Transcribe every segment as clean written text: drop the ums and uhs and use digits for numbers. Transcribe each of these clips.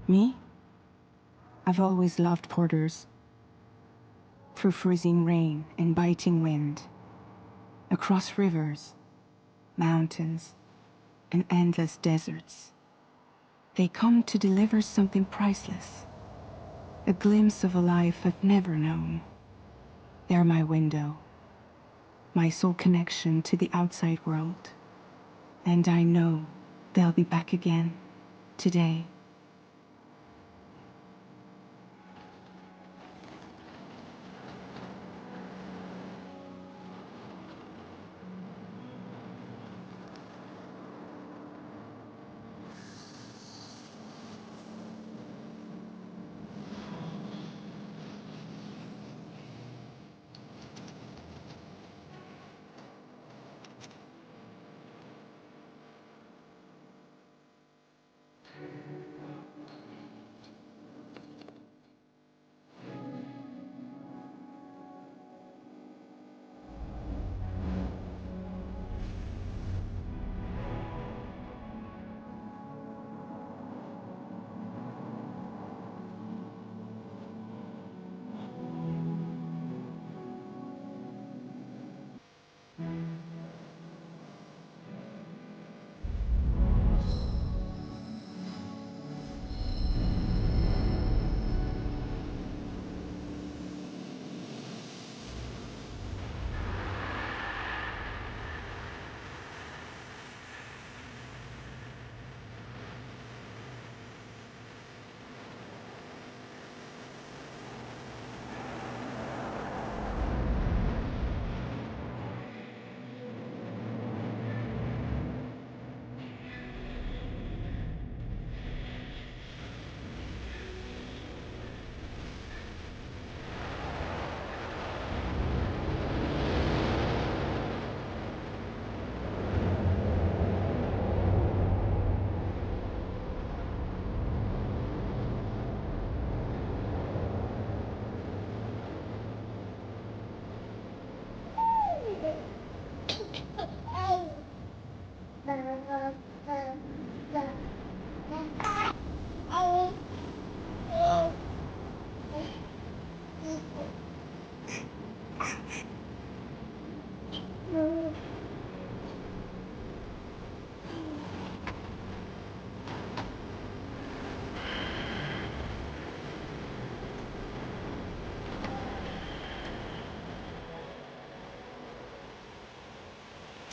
Me? I've always loved porters. Through freezing rain and biting wind, across rivers, mountains, and endless deserts. They come to deliver something priceless, a glimpse of a life I've never known. They're my window, my sole connection to the outside world. And I know they'll be back again, today.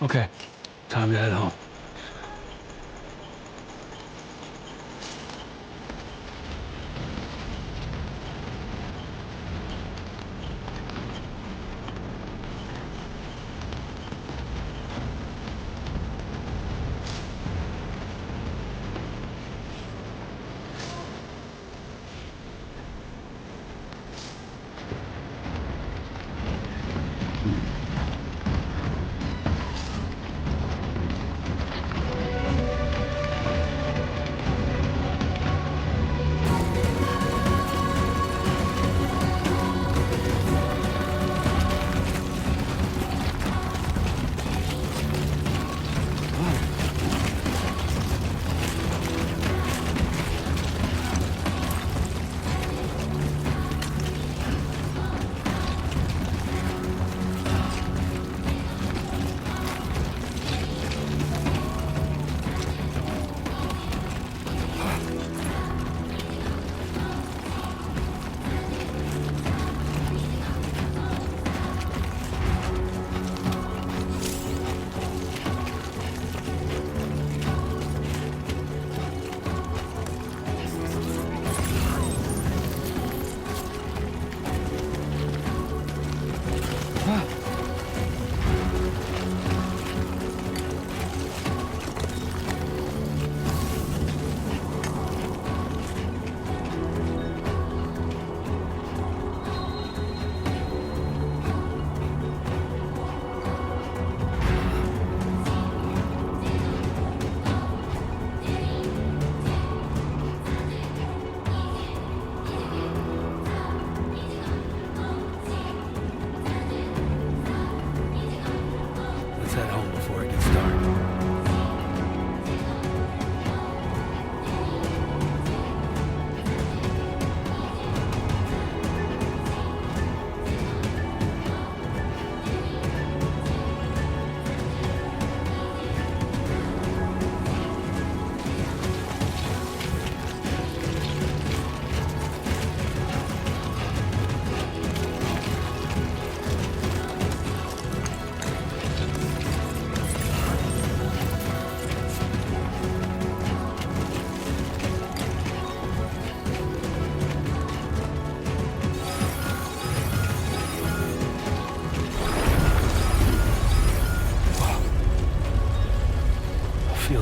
Okay, time to head home.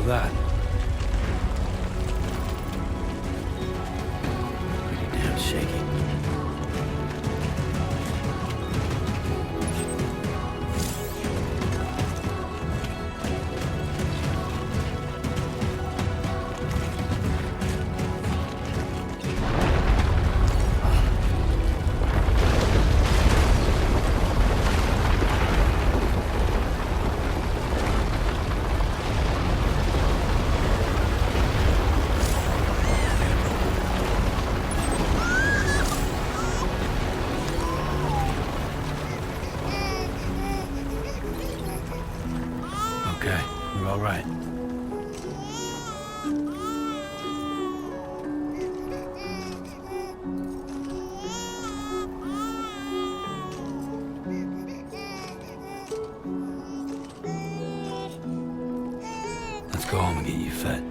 with that? Pretty damn shaky. Okay, you're all right. Let's go home and get you fed.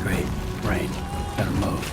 Great. Rain. Better move.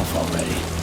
enough already.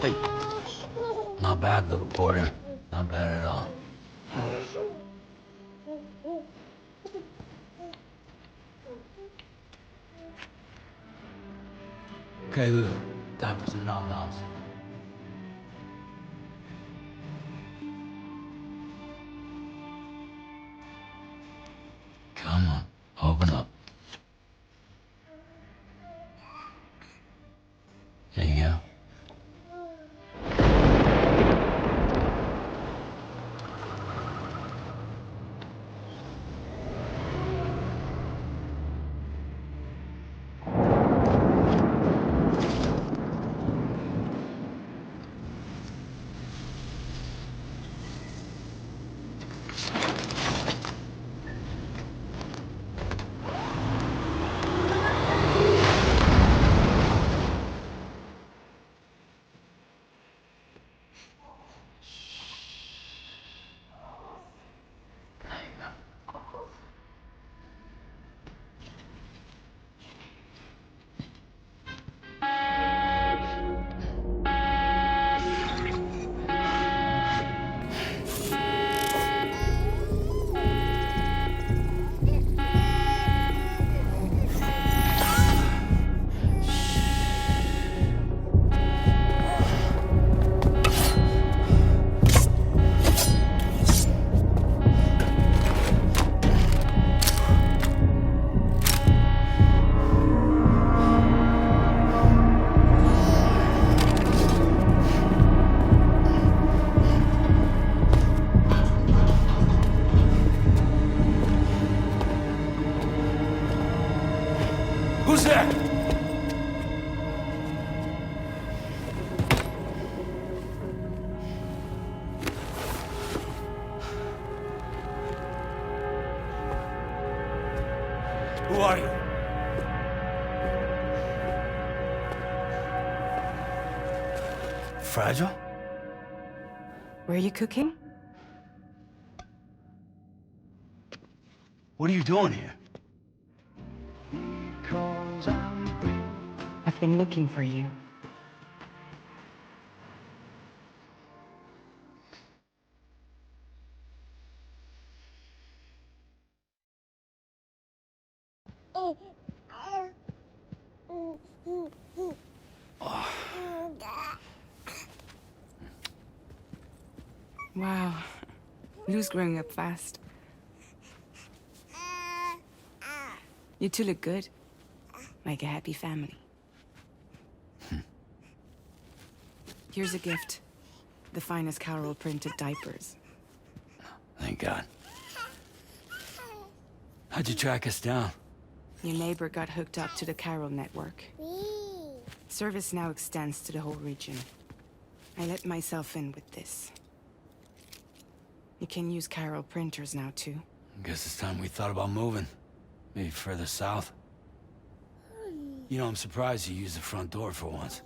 Hey. Not bad, little porter. Not bad at all. Okay, Lou. Time for some nom-noms. Come on, open up. There you go. Who's there? Who are you? Fragile? Were you cooking? What are you doing here? I've been looking for you. Wow. Lou's growing up fast. You two look good. Like a happy family. Here's a gift. The finest Chiral printed diapers. Thank God. How'd you track us down? Your neighbor got hooked up to the Chiral Network. Service now extends to the whole region. I let myself in with this. You can use Chiral printers now, too. Guess it's time we thought about moving. Maybe further south. You know, I'm surprised you used the front door for once.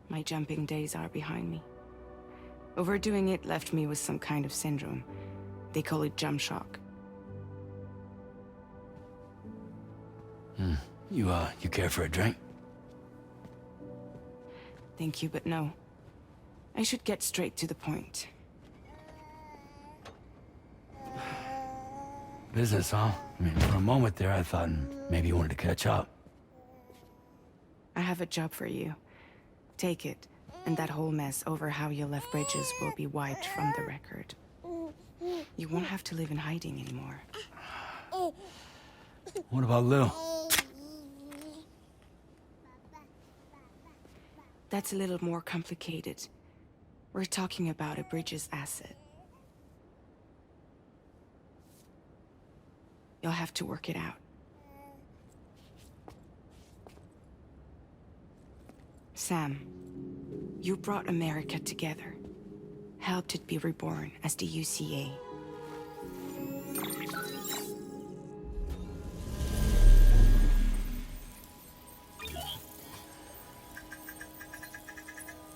My jumping days are behind me. Overdoing it left me with some kind of syndrome. They call it jump shock. You care for a drink? Thank you, but no. I should get straight to the point. Business, huh? I mean, for a moment there, I thought maybe you wanted to catch up. I have a job for you. Take it, and that whole mess over how you left bridges will be wiped from the record. You won't have to live in hiding anymore. What about Lou? That's a little more complicated. We're talking about a bridges asset. You'll have to work it out. Sam, you brought America together. Helped it be reborn as the UCA.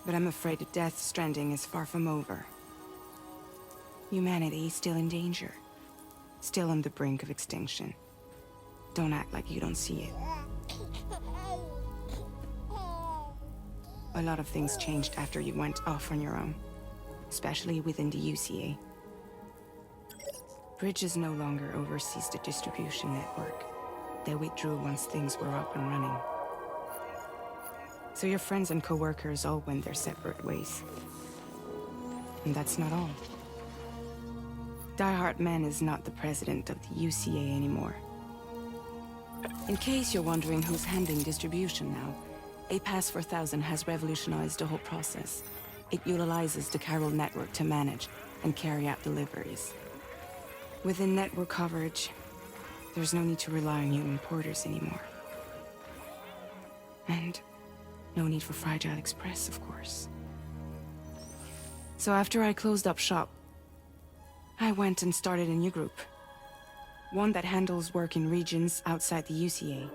But I'm afraid the death Stranding is far from over. Humanity is still in danger. Still on the brink of extinction. Don't act like you don't see it. A lot of things changed after you went off on your own. Especially within the UCA. Bridges no longer oversees the distribution network. They withdrew once things were up and running. So your friends and co-workers all went their separate ways. And that's not all. Die Man is not the president of the UCA anymore. In case you're wondering who's handling distribution now, A Pass 4000 has revolutionized the whole process. It utilizes the Chiral Network to manage and carry out deliveries. Within network coverage, there's no need to rely on human porters anymore. And no need for Fragile Express, of course. So after I closed up shop, I went and started a new group. One that handles work in regions outside the UCA.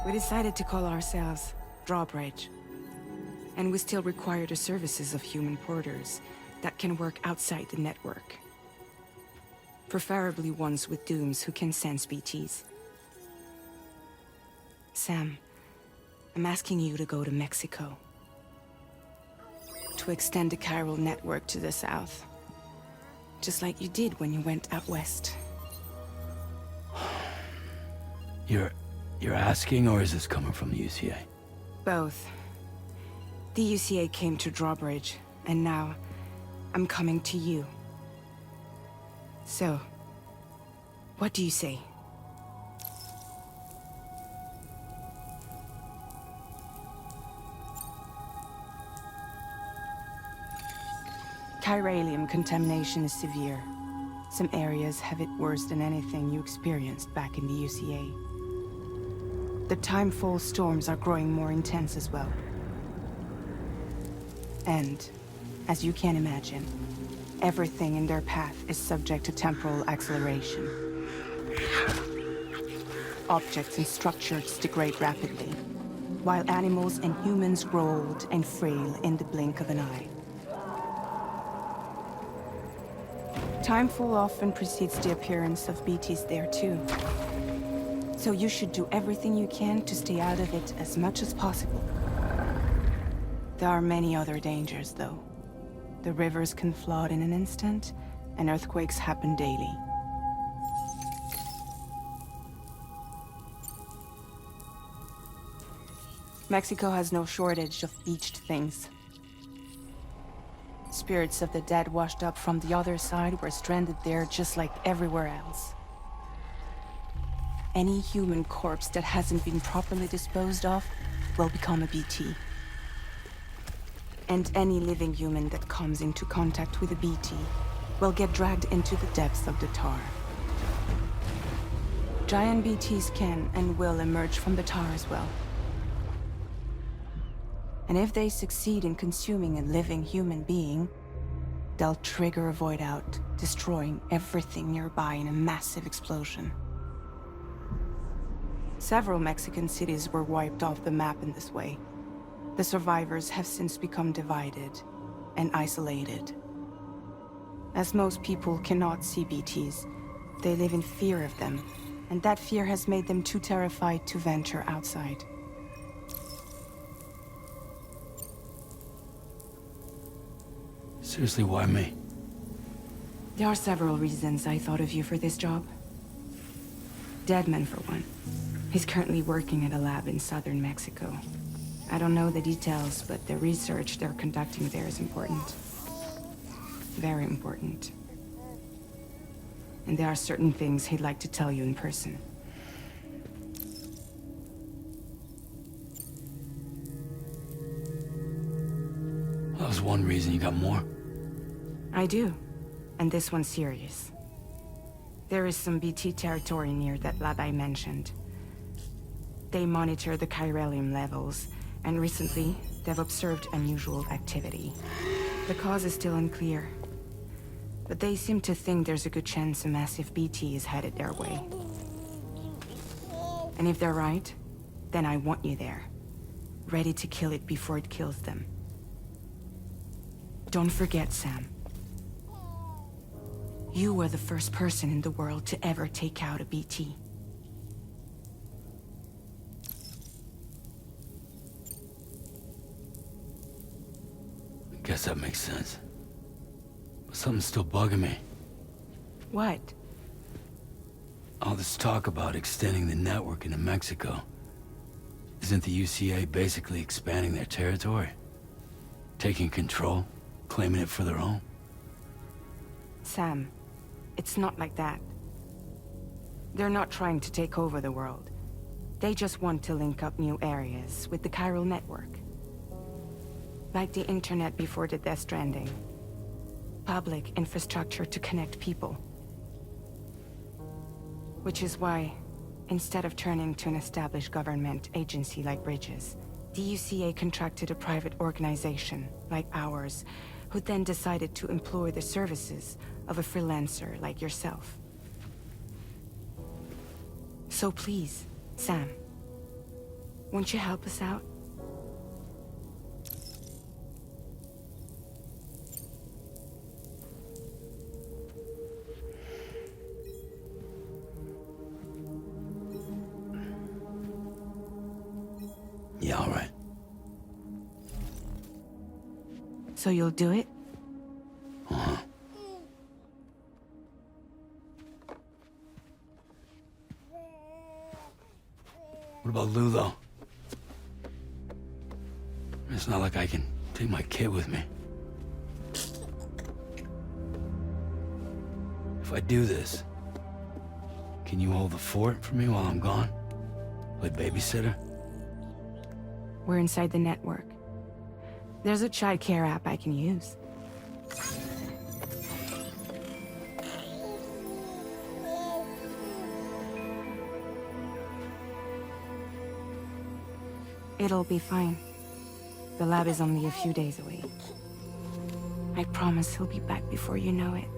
We decided to call ourselves Drawbridge. And we still require the services of human porters that can work outside the network. Preferably ones with dooms who can sense BTs. Sam, I'm asking you to go to Mexico. To extend the Chiral Network to the south. Just like you did when you went out west. You're asking, or is this coming from the UCA? Both. The UCA came to Drawbridge, and now I'm coming to you. So, what do you say? Chiralium contamination is severe. Some areas have it worse than anything you experienced back in the UCA. The timefall storms are growing more intense as well. And, as you can imagine, everything in their path is subject to temporal acceleration. Objects and structures degrade rapidly, while animals and humans grow old and frail in the blink of an eye. Timefall often precedes the appearance of BTs there too. So you should do everything you can to stay out of it as much as possible. There are many other dangers, though. The rivers can flood in an instant, and earthquakes happen daily. Mexico has no shortage of beached things. Spirits of the dead washed up from the other side were stranded there just like everywhere else. Any human corpse that hasn't been properly disposed of will become a BT. And any living human that comes into contact with a BT will get dragged into the depths of the tar. Giant BTs can and will emerge from the tar as well. And if they succeed in consuming a living human being, they'll trigger a void out, destroying everything nearby in a massive explosion. Several Mexican cities were wiped off the map in this way. The survivors have since become divided and isolated. As most people cannot see BTs, they live in fear of them, and that fear has made them too terrified to venture outside. Seriously, why me? There are several reasons I thought of you for this job. Deadman, for one. He's currently working at a lab in southern Mexico. I don't know the details, but the research they're conducting there is important. Very important. And there are certain things he'd like to tell you in person. That was one reason. You got more? I do. And this one's serious. There is some BT territory near that lab I mentioned. They monitor the chiralium levels, and recently, they've observed unusual activity. The cause is still unclear, but they seem to think there's a good chance a massive BT is headed their way. And if they're right, then I want you there, ready to kill it before it kills them. Don't forget, Sam. You were the first person in the world to ever take out a BT. Guess that makes sense. But something's still bugging me. What? All this talk about extending the network into Mexico. Isn't the UCA basically expanding their territory? Taking control? Claiming it for their own? Sam, it's not like that. They're not trying to take over the world. They just want to link up new areas with the Chiral Network. Like the internet before the Stranding. Public infrastructure to connect people. Which is why, instead of turning to an established government agency like Bridges, the UCA contracted a private organization, like ours, who then decided to employ the services of a freelancer like yourself. So please, Sam, won't you help us out? Yeah, all right. So you'll do it? Uh-huh. What about Lou, though? It's not like I can take my kid with me. If I do this, can you hold the fort for me while I'm gone? Play babysitter? We're inside the network. There's a child care app I can use. It'll be fine. The lab is only a few days away. I promise he'll be back before you know it.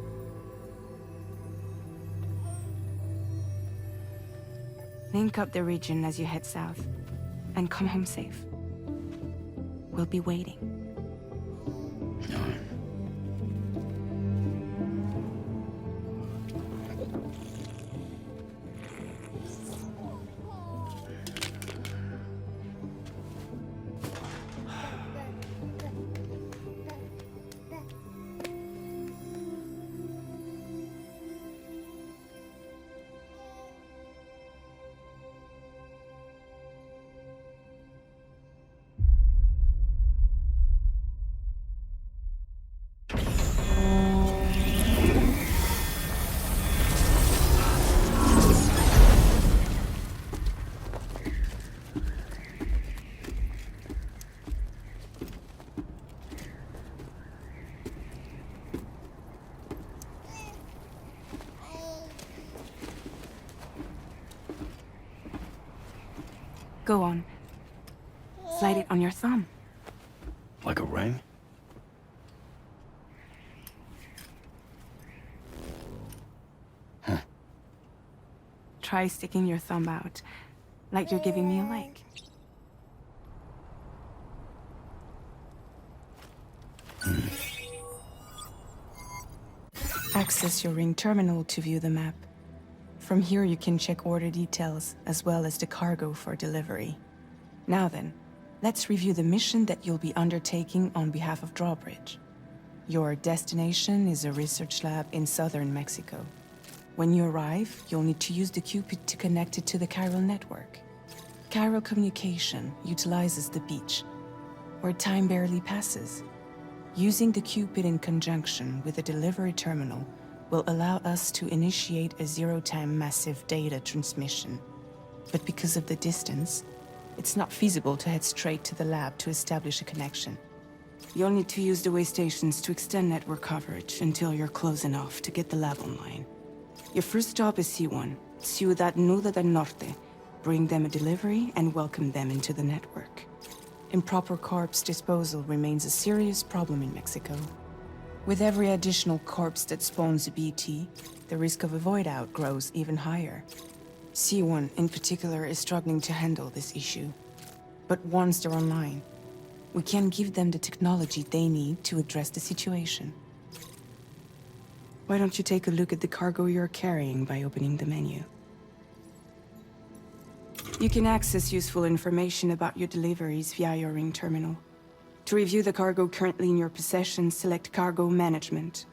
Link up the region as you head south, and come home safe. We'll be waiting. All right. Go on. Slide it on your thumb. Like a ring? Try sticking your thumb out, like you're giving me a like. Access your ring terminal to view the map. From here you can check order details, as well as the cargo for delivery. Now then, let's review the mission that you'll be undertaking on behalf of Drawbridge. Your destination is a research lab in southern Mexico. When you arrive, you'll need to use the Cupid to connect it to the Chiral Network. Chiral communication utilizes the beach, where time barely passes. Using the Cupid in conjunction with the delivery terminal will allow us to initiate a zero-time massive data transmission. But because of the distance, it's not feasible to head straight to the lab to establish a connection. You'll need to use the way stations to extend network coverage until you're close enough to get the lab online. Your first stop is C1, Ciudad Nuda del Norte. Bring them a delivery and welcome them into the network. Improper corpse disposal remains a serious problem in Mexico. With every additional corpse that spawns a BT, the risk of a void out grows even higher. C1 in particular is struggling to handle this issue. But once they're online, we can give them the technology they need to address the situation. Why don't you take a look at the cargo you're carrying by opening the menu? You can access useful information about your deliveries via your ring terminal. To review the cargo currently in your possession, select Cargo Management.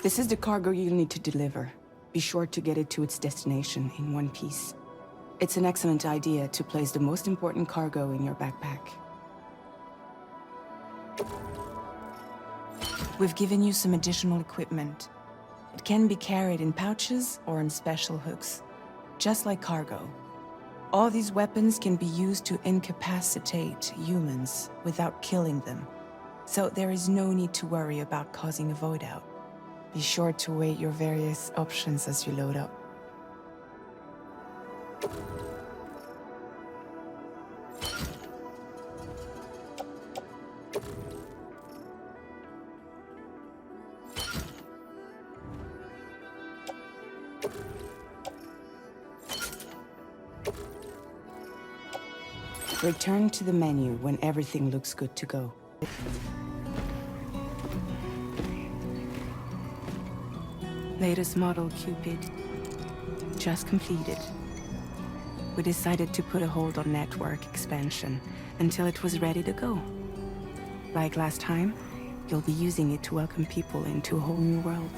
This is the cargo you'll need to deliver. Be sure to get it to its destination in one piece. It's an excellent idea to place the most important cargo in your backpack. We've given you some additional equipment. It can be carried in pouches or in special hooks, just like cargo. All these weapons can be used to incapacitate humans without killing them. So there is no need to worry about causing a void out. Be sure to weigh your various options as you load up. Return to the menu when everything looks good to go. Latest model Cupid. Just completed. We decided to put a hold on network expansion until it was ready to go. Like last time, you'll be using it to welcome people into a whole new world.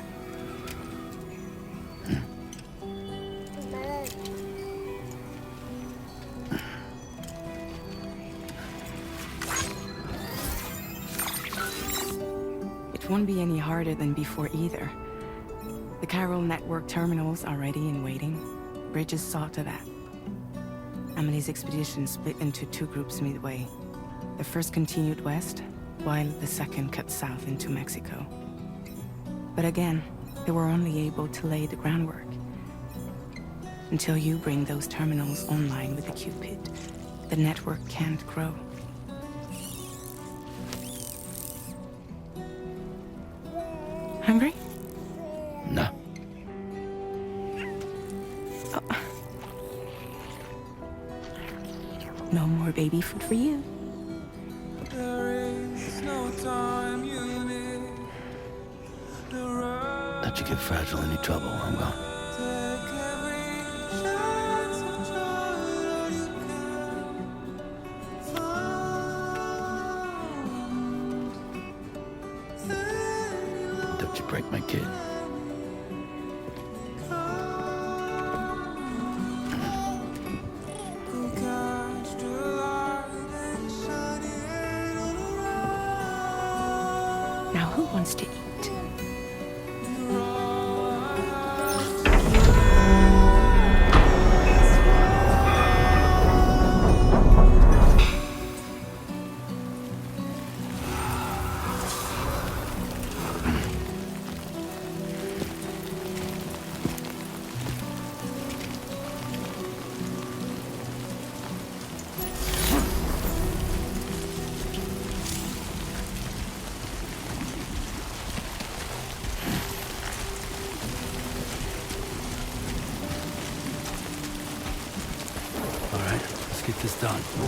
It won't be any harder than before either. The Chiral Network terminals are ready and waiting. Bridges saw to that. Amelie's expedition split into two groups midway. The first continued west, while the second cut south into Mexico. But again, they were only able to lay the groundwork. Until you bring those terminals online with the Cupid, the network can't grow. Hungry? No. Oh. No more baby food for you. Don't you get fragile any trouble while I'm gone. Don't you break my kid. Now who wants to eat? almost done.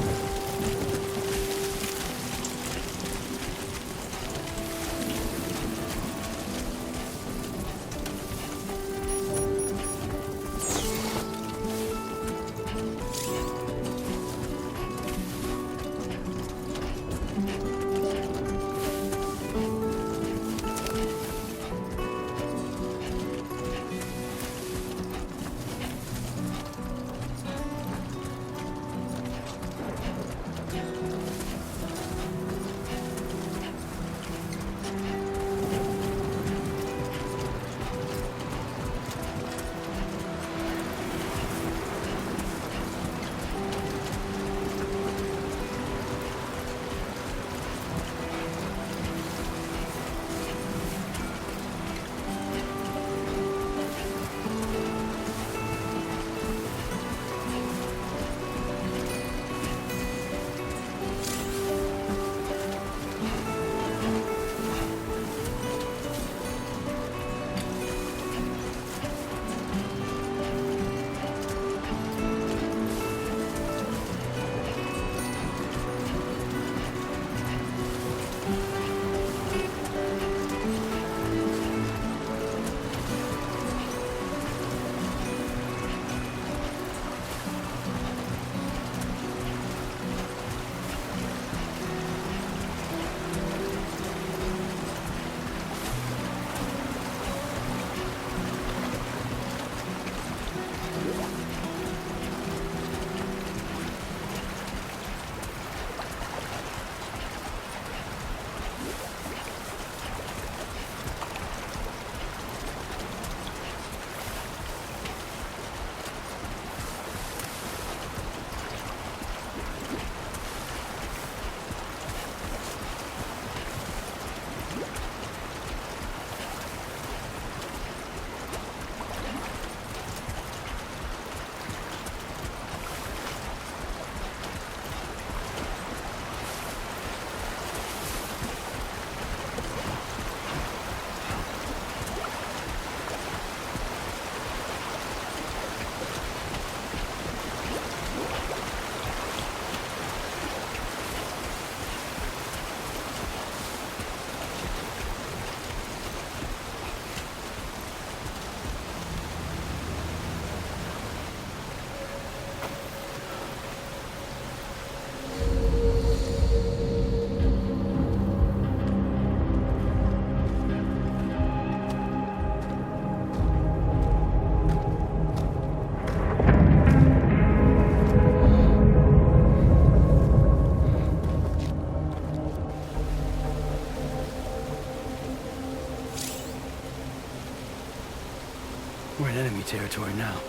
We're in enemy territory now.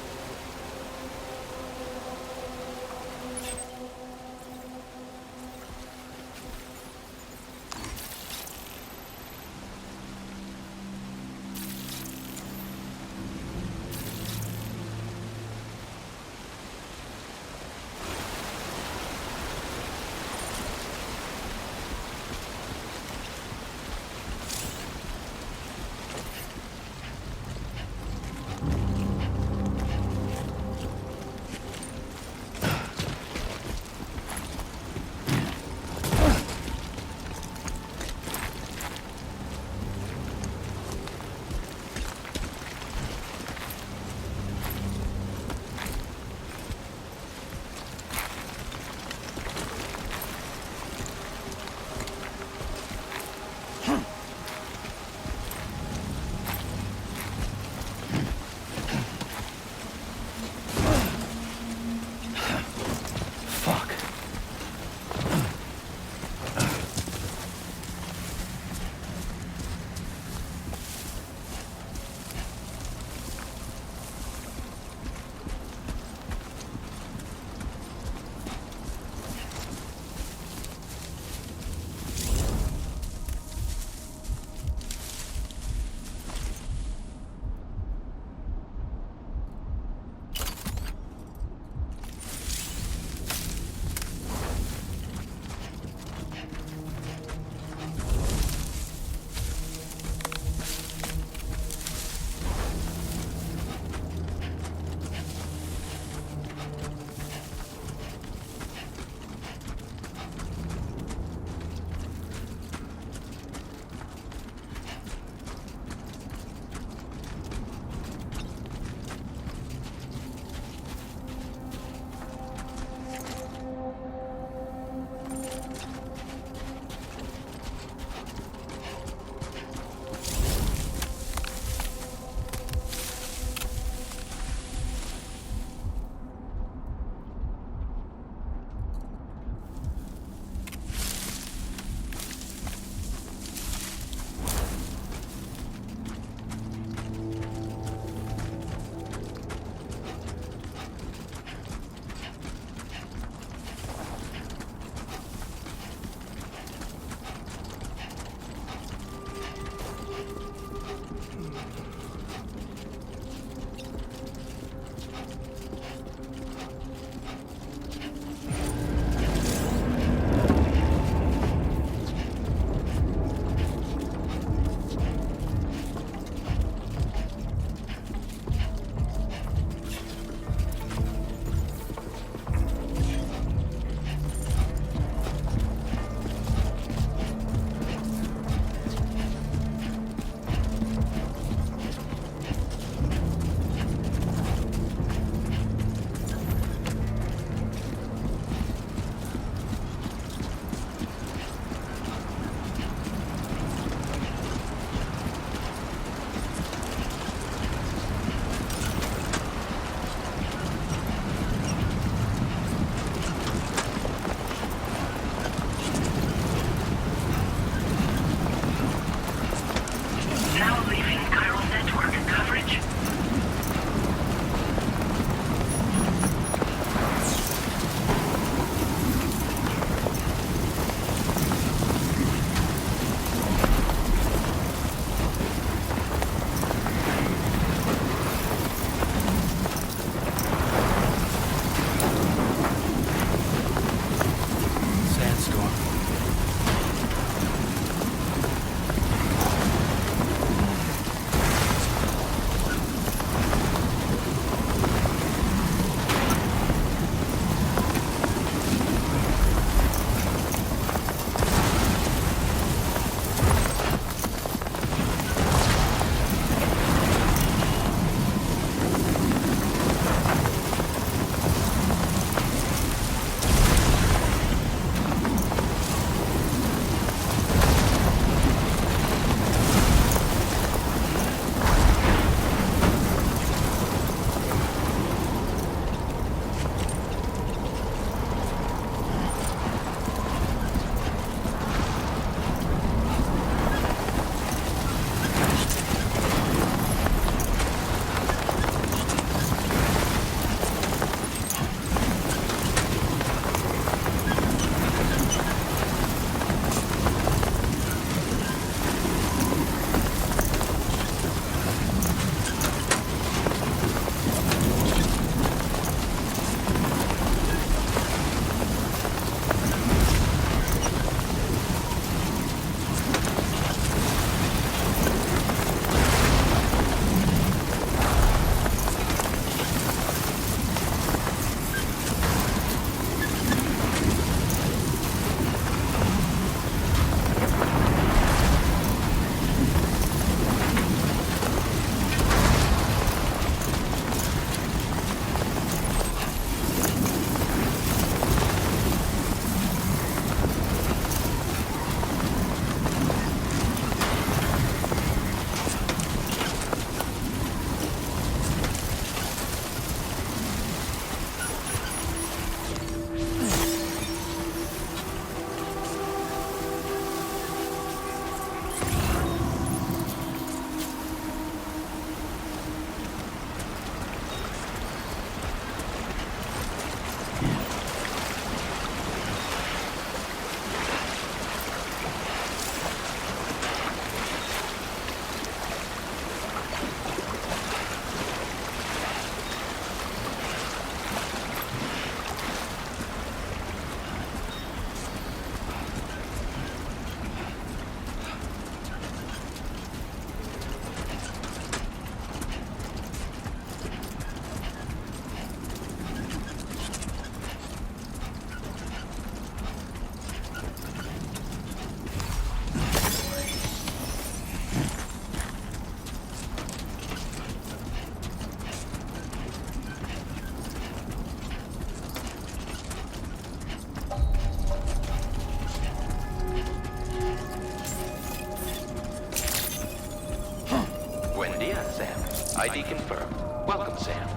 ID confirmed. Welcome, Sam.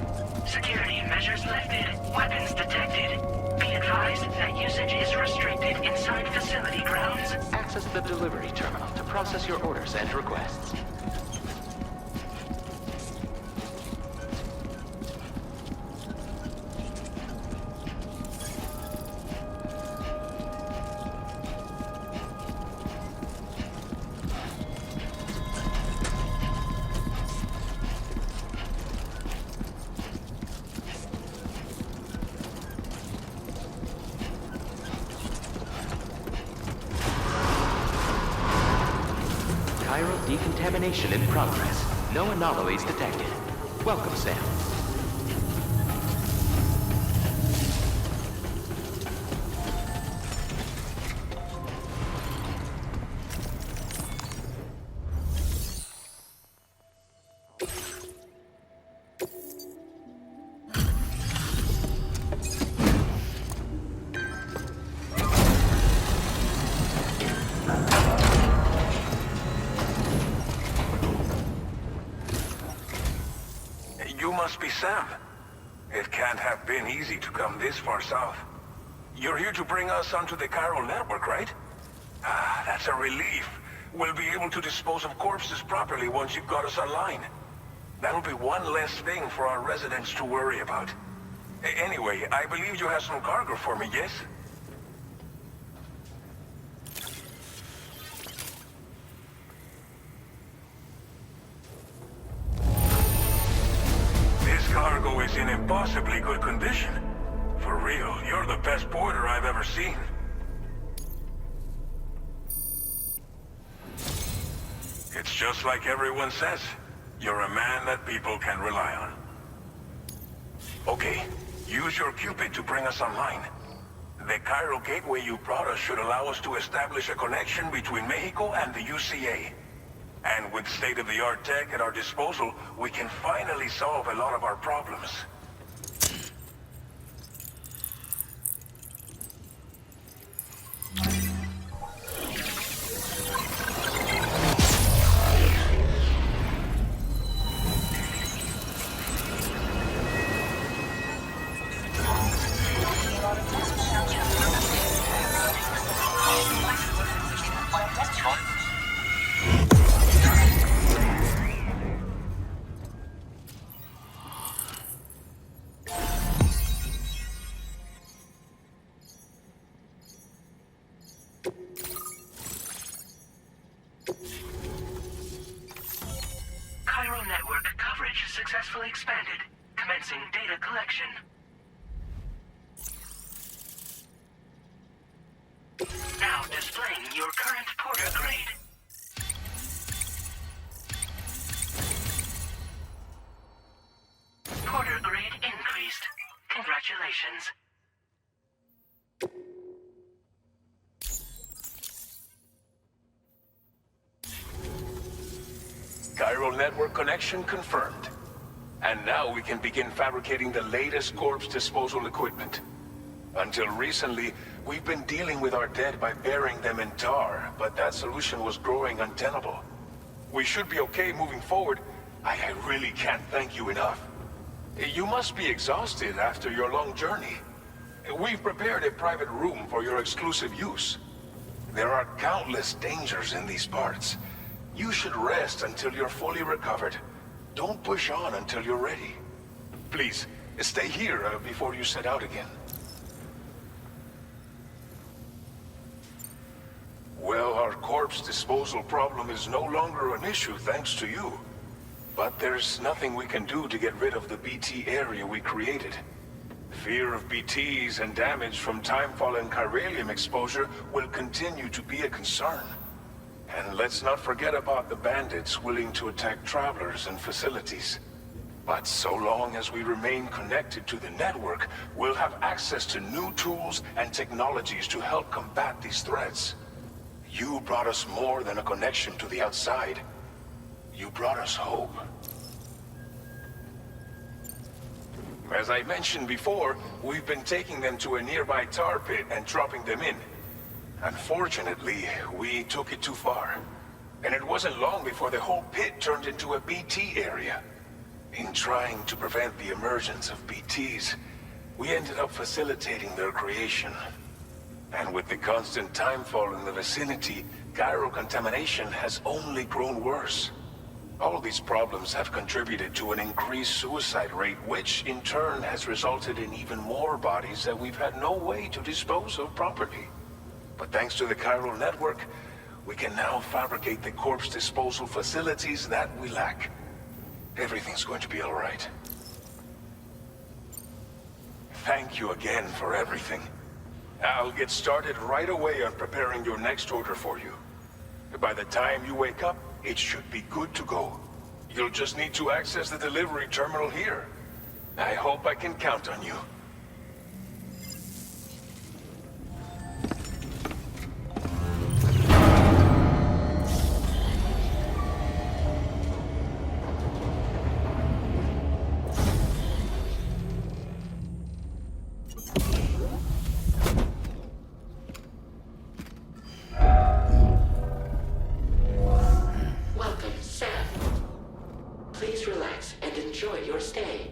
Security measures lifted. Weapons detected. Be advised that usage is restricted inside facility grounds. Access the delivery terminal to process your orders and requests. Chiral decontamination in progress. No anomalies detected. Welcome, Sam. You must be Sam. It can't have been easy to come this far south. You're here to bring us onto the Chiral Network, right? Ah, that's a relief. We'll be able to dispose of corpses properly once you've got us online. That'll be one less thing for our residents to worry about. Anyway, I believe you have some cargo for me, yes? Cargo is in impossibly good condition. For real, you're the best porter I've ever seen. It's just like everyone says. You're a man that people can rely on. Okay, use your Cupid to bring us online. The Chiral gateway you brought us should allow us to establish a connection between Mexico and the UCA. And with state-of-the-art tech at our disposal, we can finally solve a lot of our problems. Chiral Network coverage successfully expanded. Commencing data collection. Now displaying your current porter grade. Porter grade increased. Congratulations. Chiral Network connection confirmed. And now we can begin fabricating the latest corpse disposal equipment. Until recently, we've been dealing with our dead by burying them in tar, but that solution was growing untenable. We should be okay moving forward. I really can't thank you enough. You must be exhausted after your long journey. We've prepared a private room for your exclusive use. There are countless dangers in these parts. You should rest until you're fully recovered. Don't push on until you're ready. Please, stay here before you set out again. Well, our corpse disposal problem is no longer an issue thanks to you. But there's nothing we can do to get rid of the BT area we created. Fear of BTs and damage from timefall and chiralium exposure will continue to be a concern. And let's not forget about the bandits willing to attack travelers and facilities. But so long as we remain connected to the network, we'll have access to new tools and technologies to help combat these threats. You brought us more than a connection to the outside. You brought us hope. As I mentioned before, we've been taking them to a nearby tar pit and dropping them in. Unfortunately, we took it too far. And it wasn't long before the whole pit turned into a BT area. In trying to prevent the emergence of BTs, we ended up facilitating their creation. And with the constant timefall in the vicinity, gyro contamination has only grown worse. All these problems have contributed to an increased suicide rate, which in turn has resulted in even more bodies that we've had no way to dispose of properly. But thanks to the Chiral Network, we can now fabricate the corpse disposal facilities that we lack. Everything's going to be all right. Thank you again for everything. I'll get started right away on preparing your next order for you. By the time you wake up, it should be good to go. You'll just need to access the delivery terminal here. I hope I can count on you. Please relax and enjoy your stay.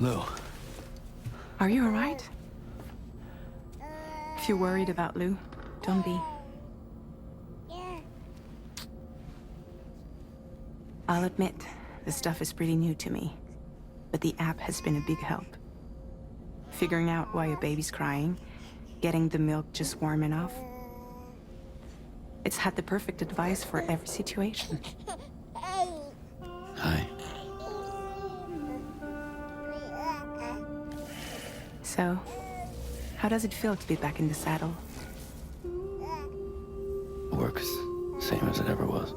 Lou. Are you alright? If you're worried about Lou, don't be. I'll admit, this stuff is pretty new to me, but the app has been a big help. Figuring out why a baby's crying, getting the milk just warm enough. It's had the perfect advice for every situation. Hi. So, how does it feel to be back in the saddle? Works same as it ever was.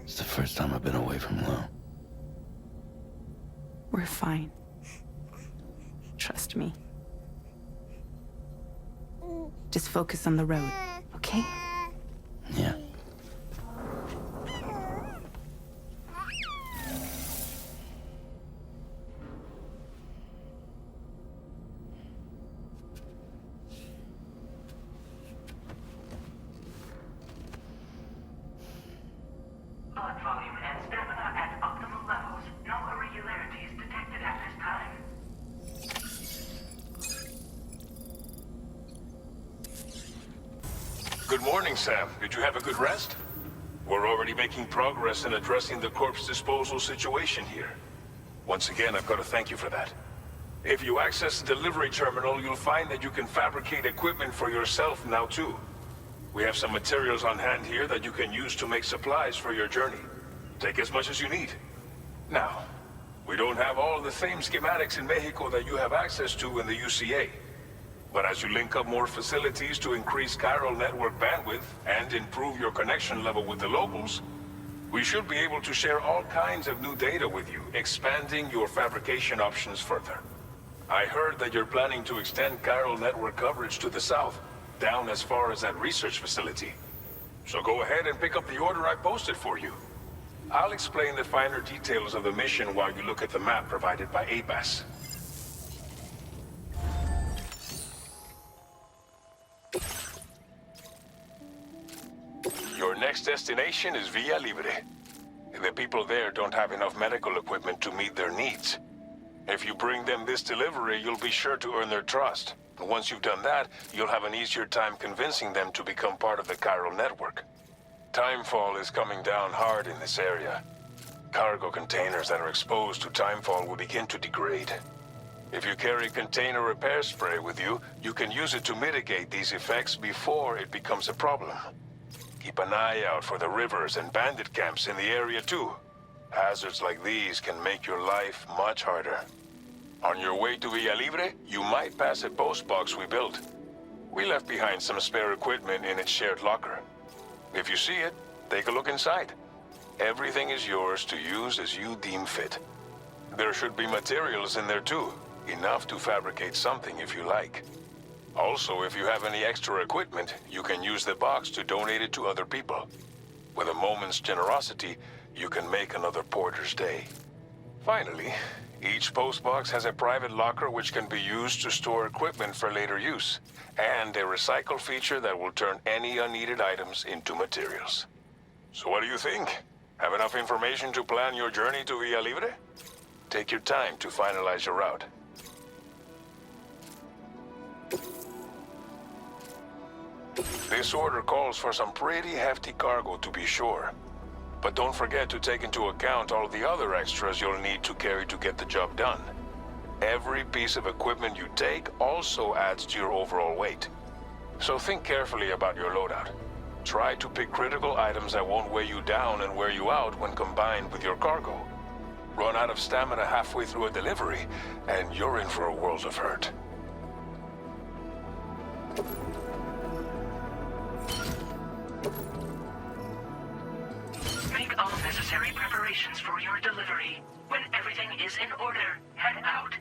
It's the first time I've been away from Lou. We're fine. Trust me. Just focus on the road, okay? Yeah. blood volume and stamina at optimal levels. No irregularities detected at this time. Good morning, Sam. Did you have a good rest? We're already making progress in addressing the corpse disposal situation here. Once again, I've got to thank you for that. If you access the delivery terminal, you'll find that you can fabricate equipment for yourself now too. We have some materials on hand here that you can use to make supplies for your journey. Take as much as you need. Now, we don't have all the same schematics in Mexico that you have access to in the UCA. But as you link up more facilities to increase Chiral Network bandwidth and improve your connection level with the locals, we should be able to share all kinds of new data with you, expanding your fabrication options further. I heard that you're planning to extend Chiral Network coverage to the south, down as far as that research facility. So go ahead and pick up the order I posted for you. I'll explain the finer details of the mission while you look at the map provided by ABAS. Your next destination is Villa Libre. The people there don't have enough medical equipment to meet their needs. If you bring them this delivery, you'll be sure to earn their trust. And once you've done that, you'll have an easier time convincing them to become part of the Chiral Network. Timefall is coming down hard in this area. Cargo containers that are exposed to timefall will begin to degrade. If you carry container repair spray with you, you can use it to mitigate these effects before it becomes a problem. Keep an eye out for the rivers and bandit camps in the area too. Hazards like these can make your life much harder. On your way to Villa Libre, you might pass a post box we built. We left behind some spare equipment in its shared locker. If you see it, take a look inside. Everything is yours to use as you deem fit. There should be materials in there too, enough to fabricate something if you like. Also, if you have any extra equipment, you can use the box to donate it to other people. With a moment's generosity, you can make another porter's day. Finally, each postbox has a private locker which can be used to store equipment for later use, and a recycle feature that will turn any unneeded items into materials. So what do you think? Have enough information to plan your journey to Villa Libre? Take your time to finalize your route. This order calls for some pretty hefty cargo to be sure. But don't forget to take into account all the other extras you'll need to carry to get the job done. Every piece of equipment you take also adds to your overall weight. So think carefully about your loadout. Try to pick critical items that won't weigh you down and wear you out when combined with your cargo. Run out of stamina halfway through a delivery, and you're in for a world of hurt. Make all necessary preparations for your delivery. When everything is in order, head out.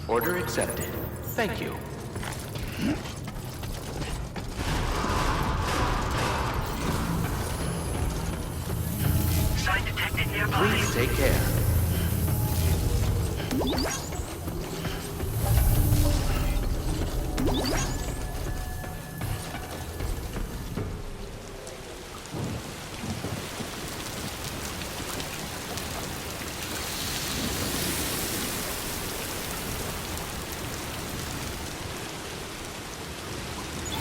Order accepted. Thank you. Site detected nearby. Please take care.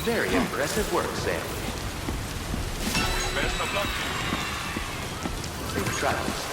Very impressive work, Sam. Best of luck to you. Safe travels.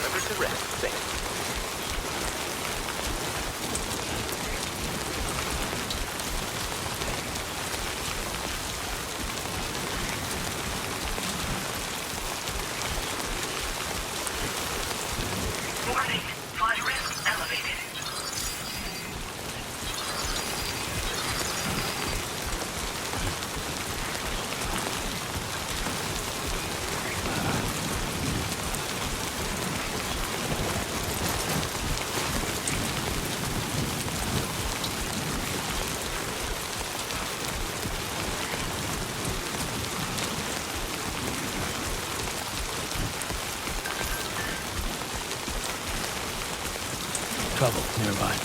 delivered to rest safe. Warning, flight risk elevated. Trouble nearby.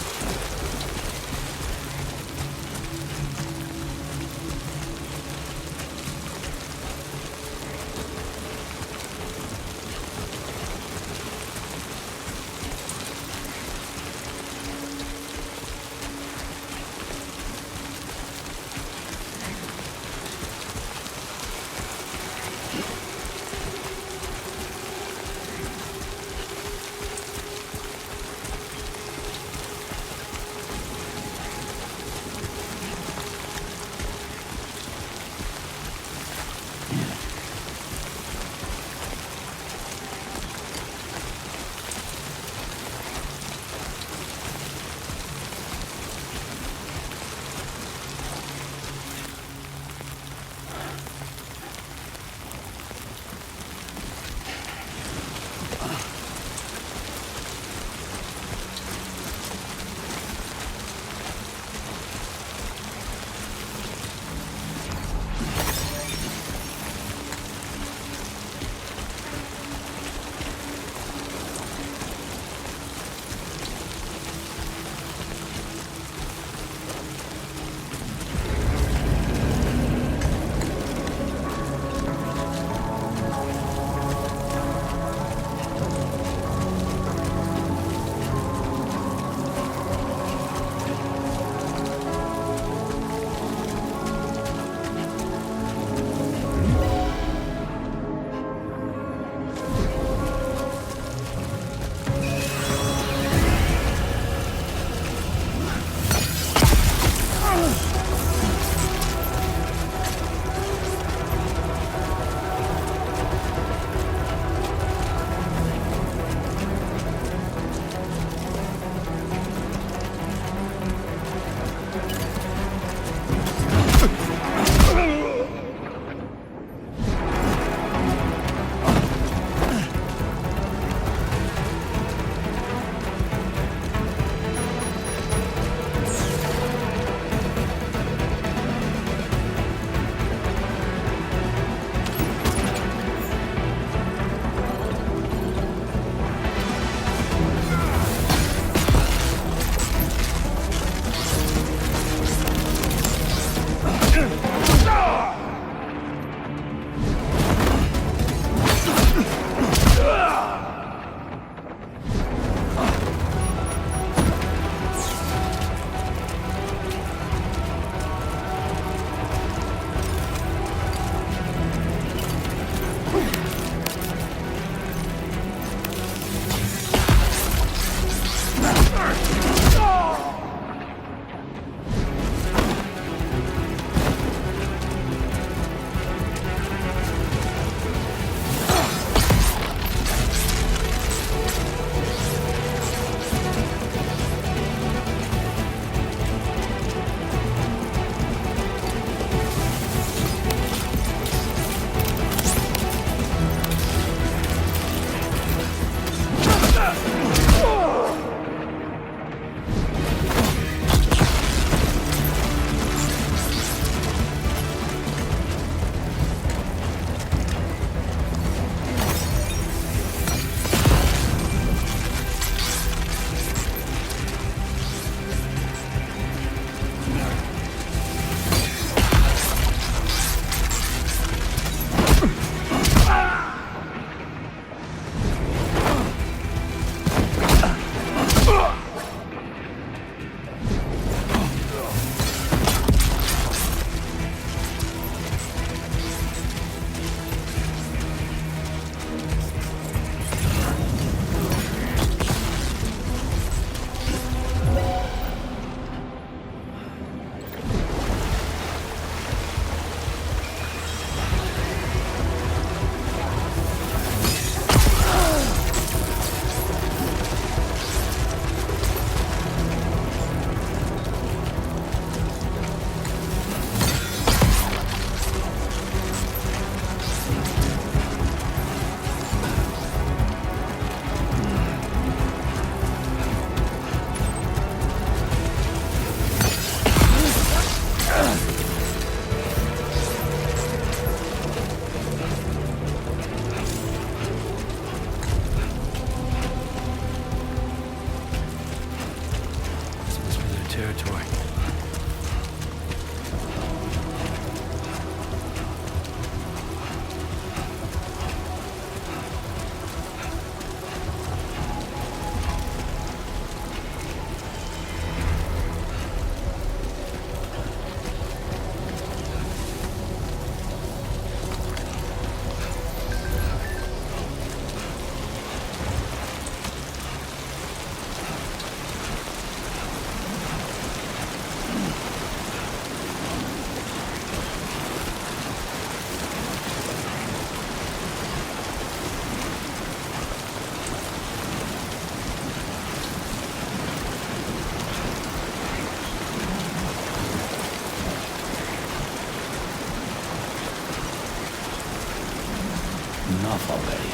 Enough already.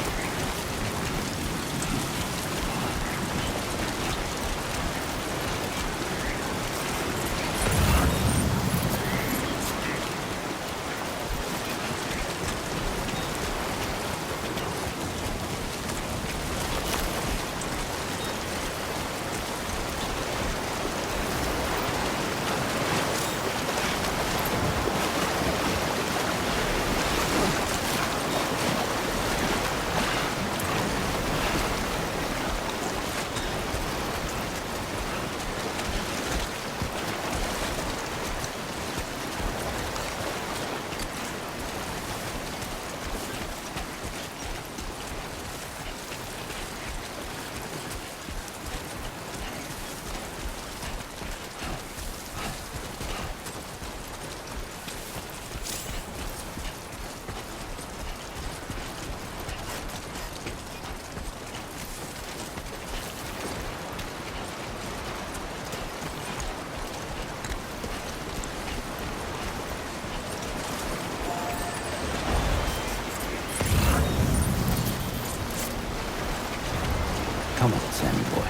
Come on, Sammy boy.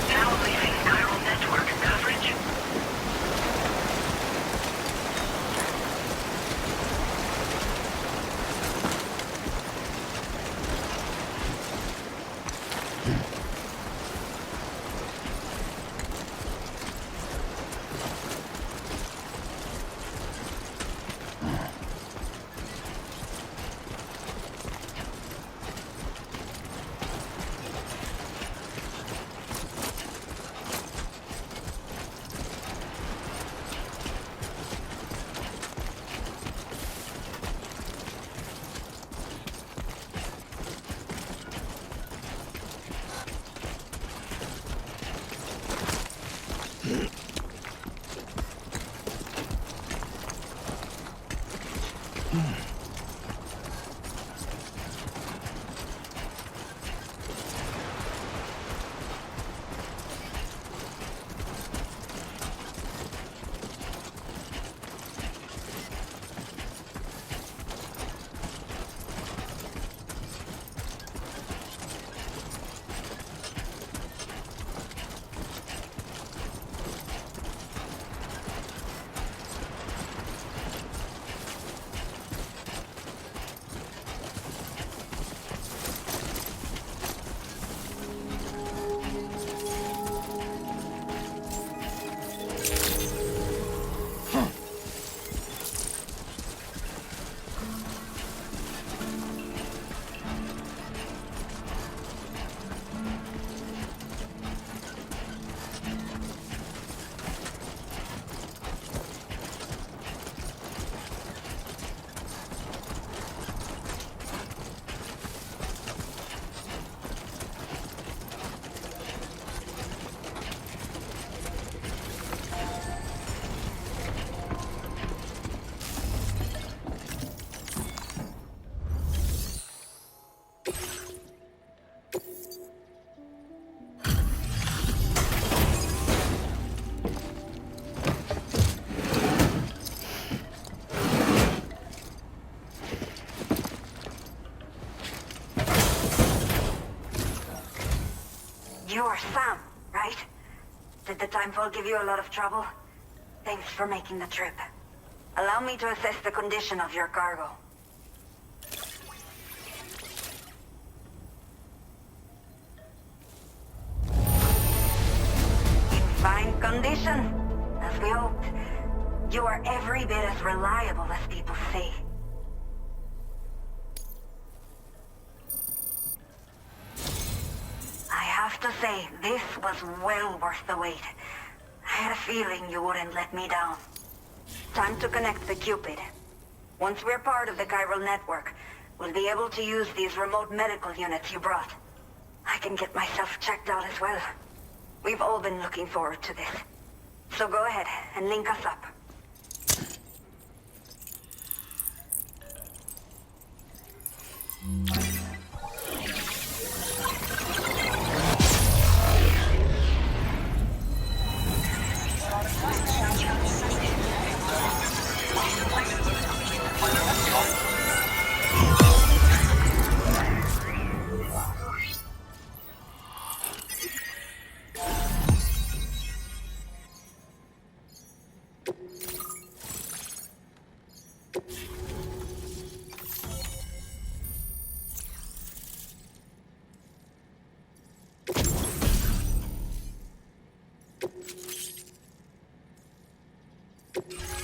Now leaving Chiral Network coverage. You're Sam, right? Did the timefall give you a lot of trouble? Thanks for making the trip. Allow me to assess the condition of your cargo. In fine condition. As as we hoped. You are every bit as reliable as people say. I have to say, this was well worth the wait. I had a feeling you wouldn't let me down. Time to connect the Cupid. Once we're part of the Chiral Network, we'll be able to use these remote medical units you brought. I can get myself checked out as well. We've all been looking forward to this. So go ahead and link us up.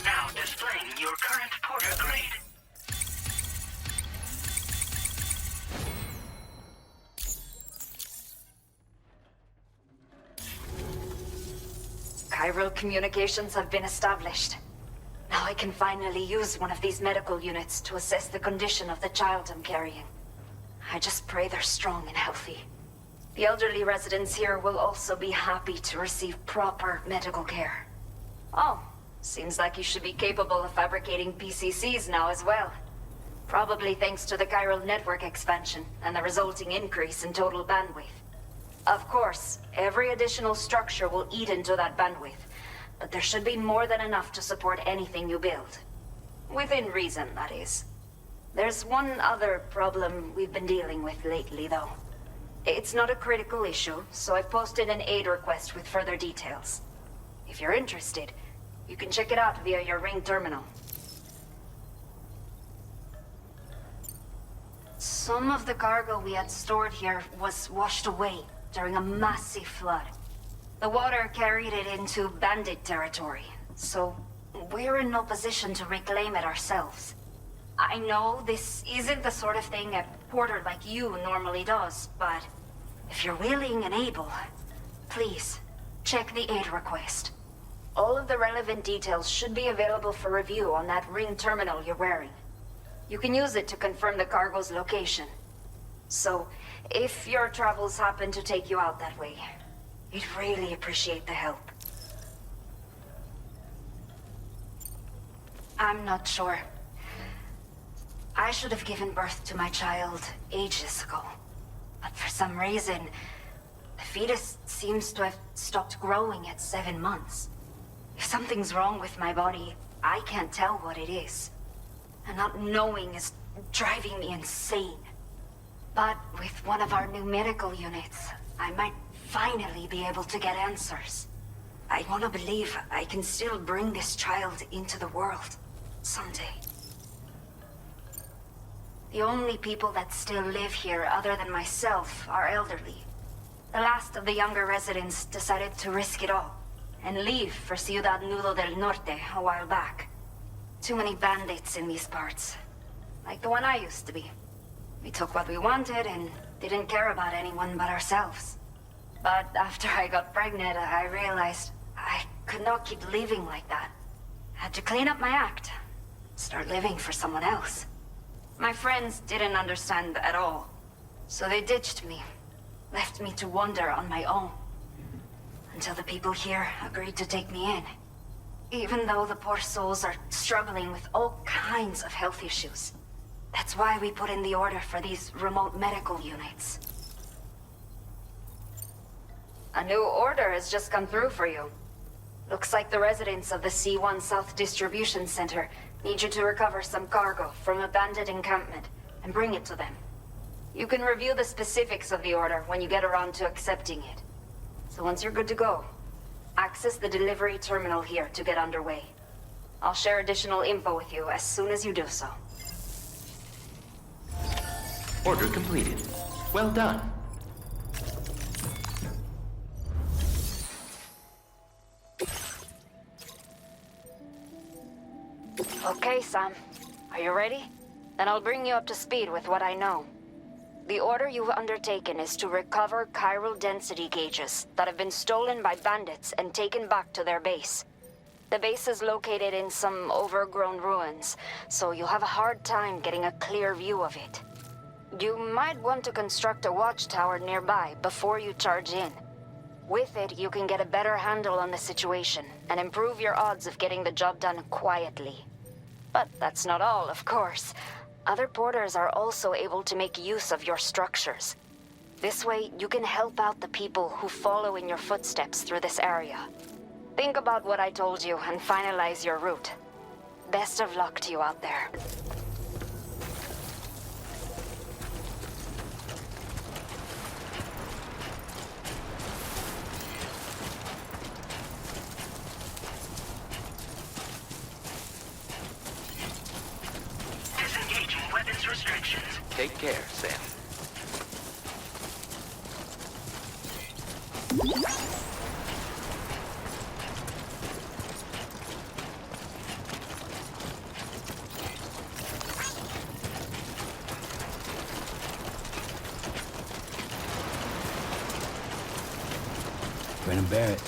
Now displaying your current porter grade. Chiral communications have been established. Now I can finally use one of these medical units to assess the condition of the child I'm carrying. I just pray they're strong and healthy. The elderly residents here will also be happy to receive proper medical care. Oh, seems like you should be capable of fabricating PCCs now as well. Probably thanks to the Chiral Network expansion and the resulting increase in total bandwidth. Of course, every additional structure will eat into that bandwidth, but there should be more than enough to support anything you build. Within reason, that is. There's one other problem we've been dealing with lately, though. It's not a critical issue, so I've posted an aid request with further details. If you're interested, you can check it out via your ring terminal. Some of the cargo we had stored here was washed away during a massive flood. The water carried it into bandit territory, so we're in no position to reclaim it ourselves. I know this isn't the sort of thing a porter like you normally does, but if you're willing and able, please, check the aid request. All of the relevant details should be available for review on that ring terminal you're wearing. You can use it to confirm the cargo's location. So, if your travels happen to take you out that way, we'd really appreciate the help. I'm not sure. I should have given birth to my child ages ago. But for some reason, the fetus seems to have stopped growing at 7 months. If something's wrong with my body, I can't tell what it is. And not knowing is driving me insane. But with one of our new medical units, I might finally be able to get answers. I want to believe I can still bring this child into the world someday. The only people that still live here other than myself are elderly. The last of the younger residents decided to risk it all and leave for Ciudad Nudo del Norte a while back. Too many bandits in these parts. Like the one I used to be. We took what we wanted and didn't care about anyone but ourselves. But after I got pregnant, I realized I could not keep living like that. Had to clean up my act. Start living for someone else. My friends didn't understand at all. So they ditched me. Left me to wander on my own. Until the people here agreed to take me in. Even though the poor souls are struggling with all kinds of health issues. That's why we put in the order for these remote medical units. A new order has just come through for you. Looks like the residents of the C1 South Distribution Center need you to recover some cargo from a bandit encampment and bring it to them. You can review the specifics of the order when you get around to accepting it. So once you're good to go, access the delivery terminal here to get underway. I'll share additional info with you as soon as you do so. Order completed. Well done. Okay, Sam. Are you ready? Then I'll bring you up to speed with what I know. The order you've undertaken is to recover chiral density gauges that have been stolen by bandits and taken back to their base. The base is located in some overgrown ruins, so you'll have a hard time getting a clear view of it. You might want to construct a watchtower nearby before you charge in. With it, you can get a better handle on the situation and improve your odds of getting the job done quietly. But that's not all, of course. Other porters are also able to make use of your structures. This way, you can help out the people who follow in your footsteps through this area. Think about what I told you and finalize your route. Best of luck to you out there. Disengaging weapons restrictions. Take care, Sam. Brennan Barrett.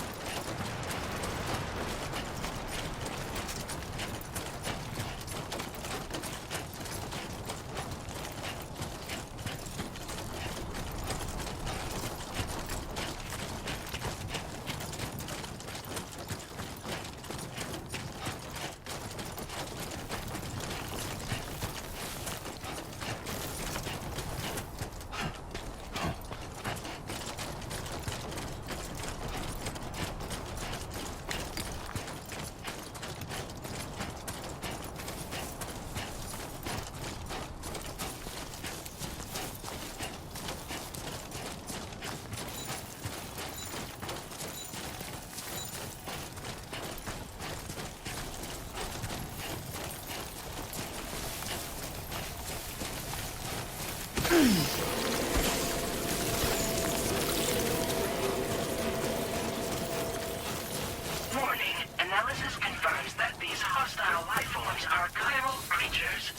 Warning. Analysis confirms that these hostile life forms are chiral creatures.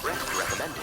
Rest recommended.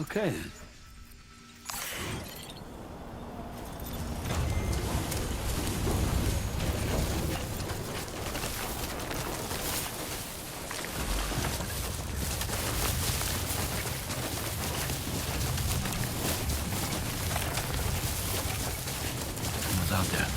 Okay then. Someone's out there.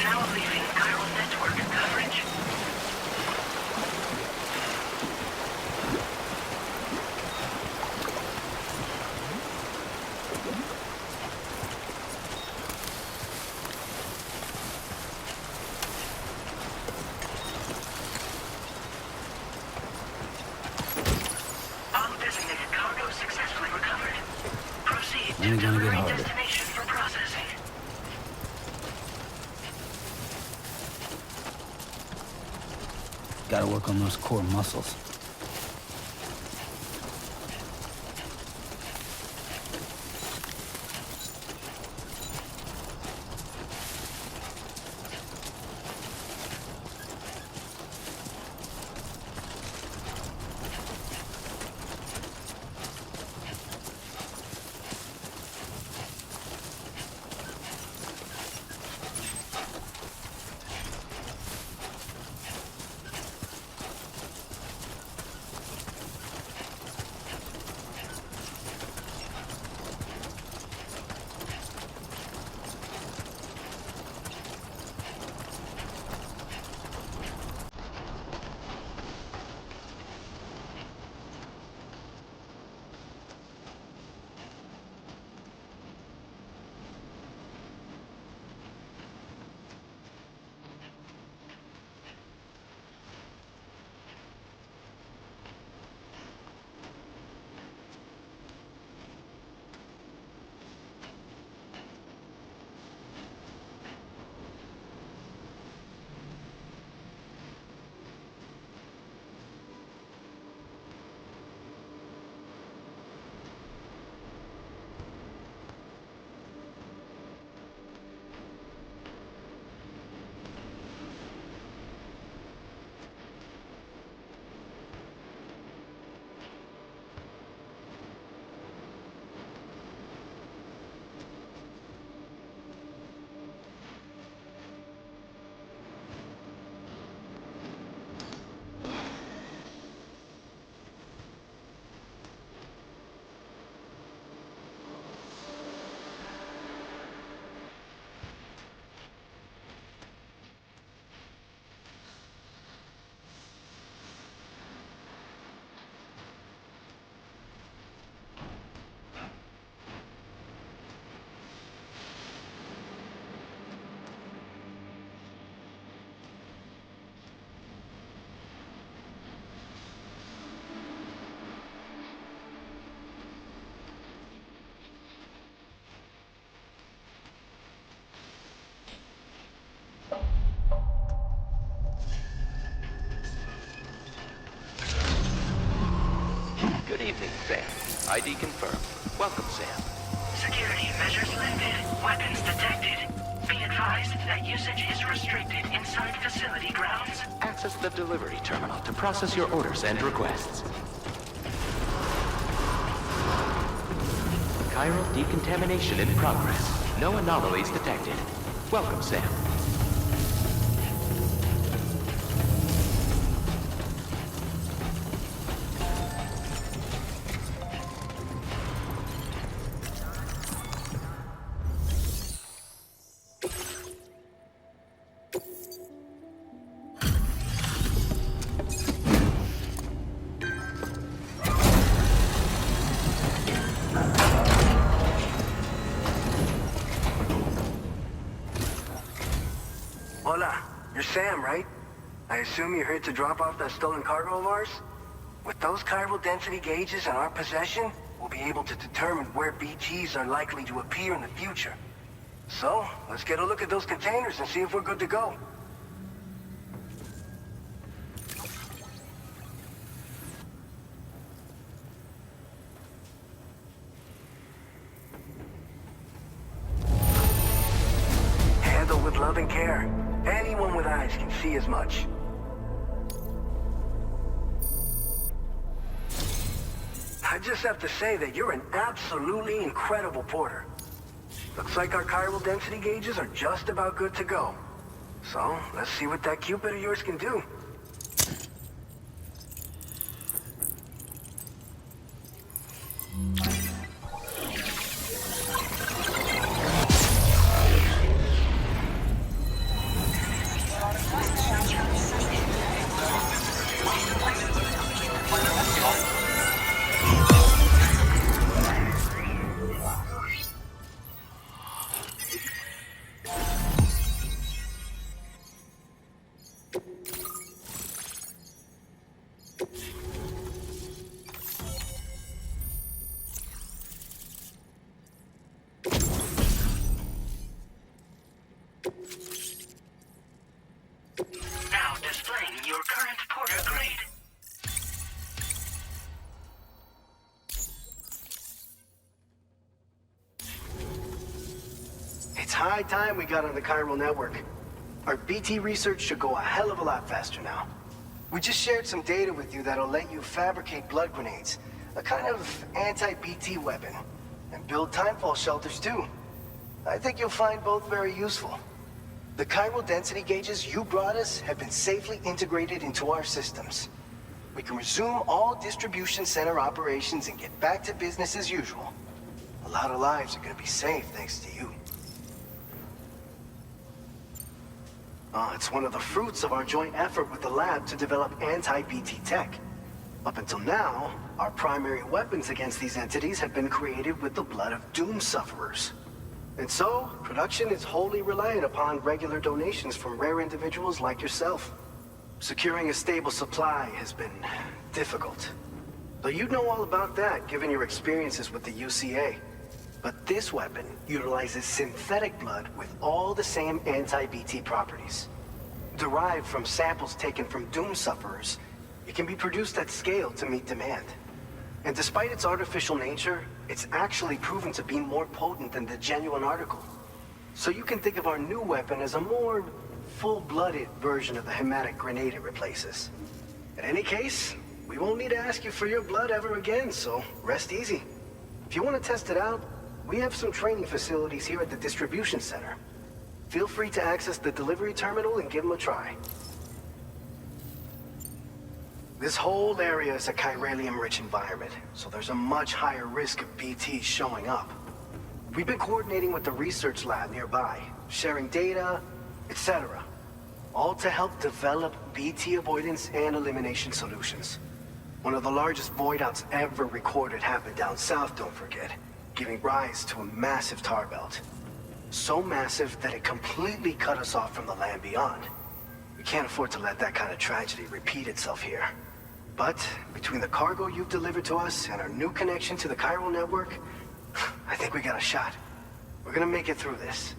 Now leaving Chiral Network coverage. All designated cargo successfully recovered. Proceed to Only gonna get delivery harder. destination for processing. Gotta work on those core muscles. evening, Sam. ID confirmed. Welcome, Sam. Security measures lifted. Weapons detected. Be advised that usage is restricted inside facility grounds. Access the delivery terminal to process your orders and requests. Chiral decontamination in progress. No anomalies detected. Welcome, Sam. Hola, you're Sam, right? I assume you're here to drop off that stolen cargo of ours? With those chiral density gauges in our possession, we'll be able to determine where BTs are likely to appear in the future. So, let's get a look at those containers and see if we're good to go. Handle with love and care. Anyone with eyes can see as much. I just have to say that you're an absolutely incredible porter. Looks like our chiral density gauges are just about good to go. So, let's see what that Cupid of yours can do. Now displaying your current porter grade. It's high time we got on the Chiral Network. Our BT research should go a hell of a lot faster now. We just shared some data with you that'll let you fabricate blood grenades, a kind of anti-BT weapon, and build timefall shelters too. I think you'll find both very useful. The chiral density gauges you brought us have been safely integrated into our systems. We can resume all distribution center operations and get back to business as usual. A lot of lives are gonna be saved thanks to you. It's one of the fruits of our joint effort with the lab to develop anti-BT tech. Up until now, our primary weapons against these entities have been created with the blood of doom sufferers. And so, production is wholly reliant upon regular donations from rare individuals like yourself. Securing a stable supply has been difficult. Though you'd know all about that, given your experiences with the UCA. But this weapon utilizes synthetic blood with all the same anti-BT properties. Derived from samples taken from doom sufferers, it can be produced at scale to meet demand. And despite its artificial nature, it's actually proven to be more potent than the genuine article. So you can think of our new weapon as a more full-blooded version of the hematic grenade it replaces. In any case, we won't need to ask you for your blood ever again, so rest easy. If you want to test it out, we have some training facilities here at the distribution center. Feel free to access the delivery terminal and give them a try. This whole area is a chiralium-rich environment, so there's a much higher risk of BTs showing up. We've been coordinating with the research lab nearby, sharing data, etc. All to help develop BT avoidance and elimination solutions. One of the largest void outs ever recorded happened down south, don't forget, giving rise to a massive tar belt. So massive that it completely cut us off from the land beyond. We can't afford to let that kind of tragedy repeat itself here. But between the cargo you've delivered to us and our new connection to the Chiral Network, I think we got a shot. We're gonna make it through this.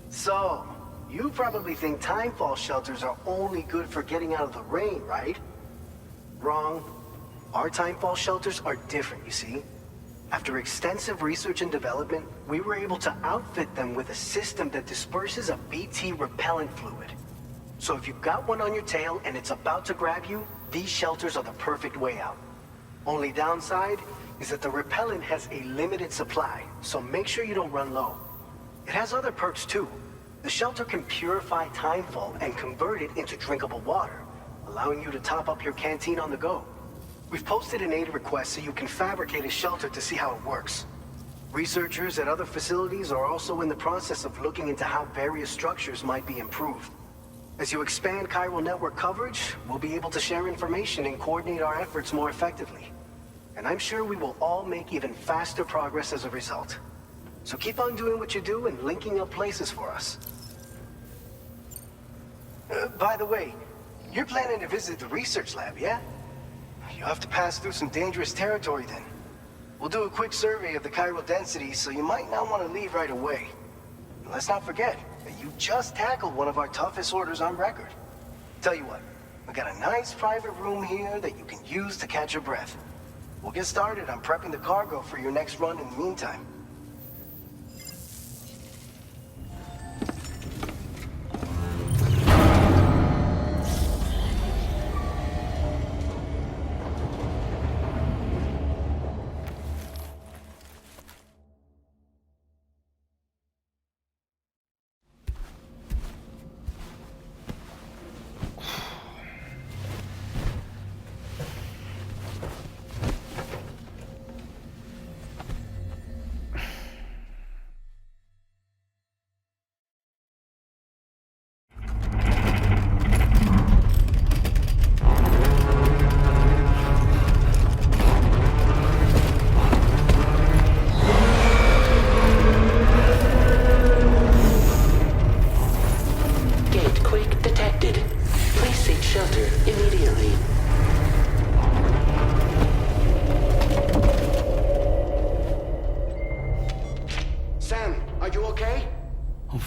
So, you probably think timefall shelters are only good for getting out of the rain, right? Wrong. Our timefall shelters are different, you see. After extensive research and development, we were able to outfit them with a system that disperses a BT repellent fluid. So if you've got one on your tail and it's about to grab you, these shelters are the perfect way out. Only downside is that the repellent has a limited supply, so make sure you don't run low. It has other perks too. The shelter can purify timefall and convert it into drinkable water, allowing you to top up your canteen on the go. We've posted an aid request so you can fabricate a shelter to see how it works. Researchers at other facilities are also in the process of looking into how various structures might be improved. As you expand Chiral Network coverage, we'll be able to share information and coordinate our efforts more effectively. And I'm sure we will all make even faster progress as a result. So keep on doing what you do and linking up places for us. By the way, you're planning to visit the research lab, yeah? You'll have to pass through some dangerous territory then. We'll do a quick survey of the chiral density, so you might not want to leave right away. And let's not forget that you just tackled one of our toughest orders on record. Tell you what, we got a nice private room here that you can use to catch your breath. We'll get started on prepping the cargo for your next run in the meantime.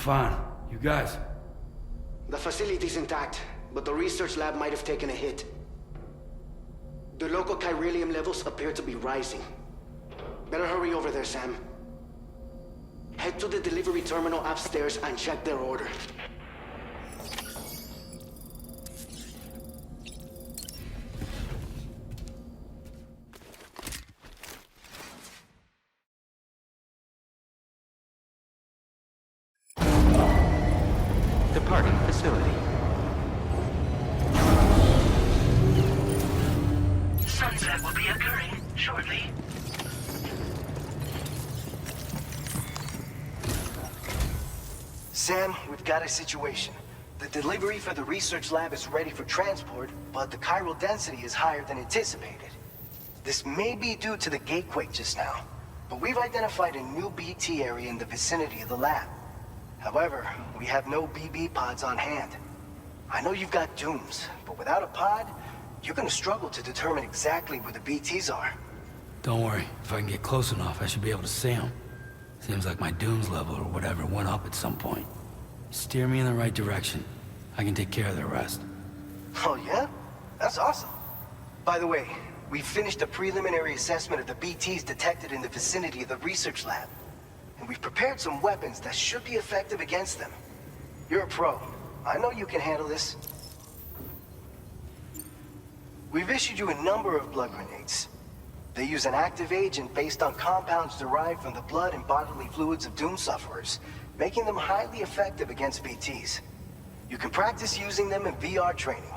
Fine. You guys? The facility's intact, but the research lab might have taken a hit. The local chiralium levels appear to be rising. Better hurry over there, Sam. Head to the delivery terminal upstairs and check their order. Departing facility. Sunset will be occurring shortly. Sam, we've got a situation. The delivery for the research lab is ready for transport, but the chiral density is higher than anticipated. This may be due to the gatequake just now, but we've identified a new BT area in the vicinity of the lab. However, we have no BB pods on hand. I know you've got dooms, but without a pod, you're gonna struggle to determine exactly where the BTs are. Don't worry. If I can get close enough, I should be able to see them. Seems like my dooms level or whatever went up at some point. Steer me in the right direction. I can take care of the rest. Oh yeah? That's awesome. By the way, we've finished a preliminary assessment of the BTs detected in the vicinity of the research lab. And we've prepared some weapons that should be effective against them. You're a pro. I know you can handle this. We've issued you a number of blood grenades. They use an active agent based on compounds derived from the blood and bodily fluids of Doom sufferers, making them highly effective against BTs. You can practice using them in VR training.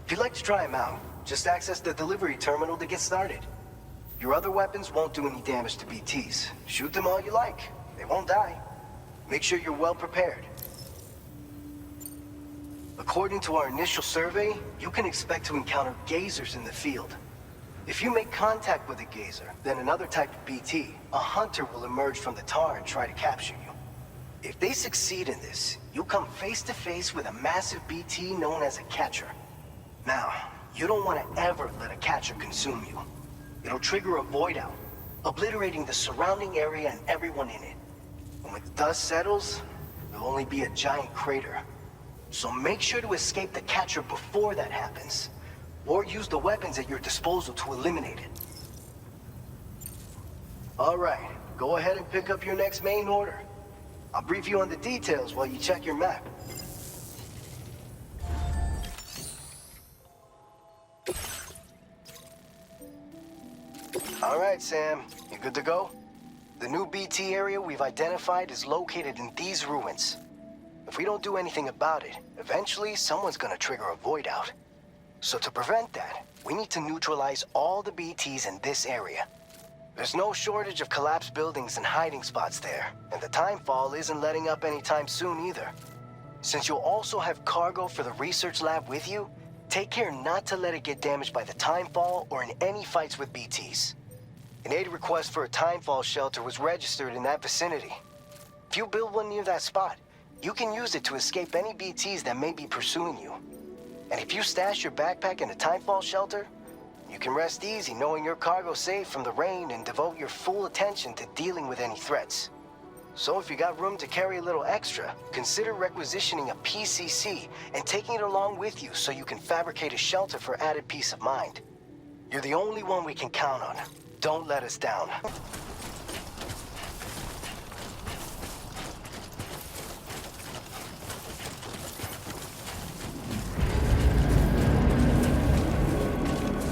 If you'd like to try them out, just access the delivery terminal to get started. Your other weapons won't do any damage to BTs. Shoot them all you like. They won't die. Make sure you're well prepared. According to our initial survey, you can expect to encounter gazers in the field. If you make contact with a gazer, then another type of BT, a hunter will emerge from the tar and try to capture you. If they succeed in this, you'll come face to face with a massive BT known as a catcher. Now, you don't want to ever let a catcher consume you. It'll trigger a void out, obliterating the surrounding area and everyone in it. And when the dust settles, there'll only be a giant crater. So make sure to escape the catcher before that happens. or use the weapons at your disposal to eliminate it. All right, go ahead and pick up your next main order. I'll brief you on the details while you check your map. All right, Sam, you good to go? The new BT area we've identified is located in these ruins. If we don't do anything about it, eventually someone's gonna trigger a void out. So to prevent that, we need to neutralize all the BTs in this area. There's no shortage of collapsed buildings and hiding spots there, and the timefall isn't letting up anytime soon either. Since you'll also have cargo for the research lab with you, take care not to let it get damaged by the timefall or in any fights with BTs. An aid request for a timefall shelter was registered in that vicinity. If you build one near that spot, you can use it to escape any BTs that may be pursuing you. And if you stash your backpack in a timefall shelter, you can rest easy knowing your cargo's safe from the rain and devote your full attention to dealing with any threats. So if you got room to carry a little extra, consider requisitioning a PCC and taking it along with you so you can fabricate a shelter for added peace of mind. You're the only one we can count on. Don't let us down.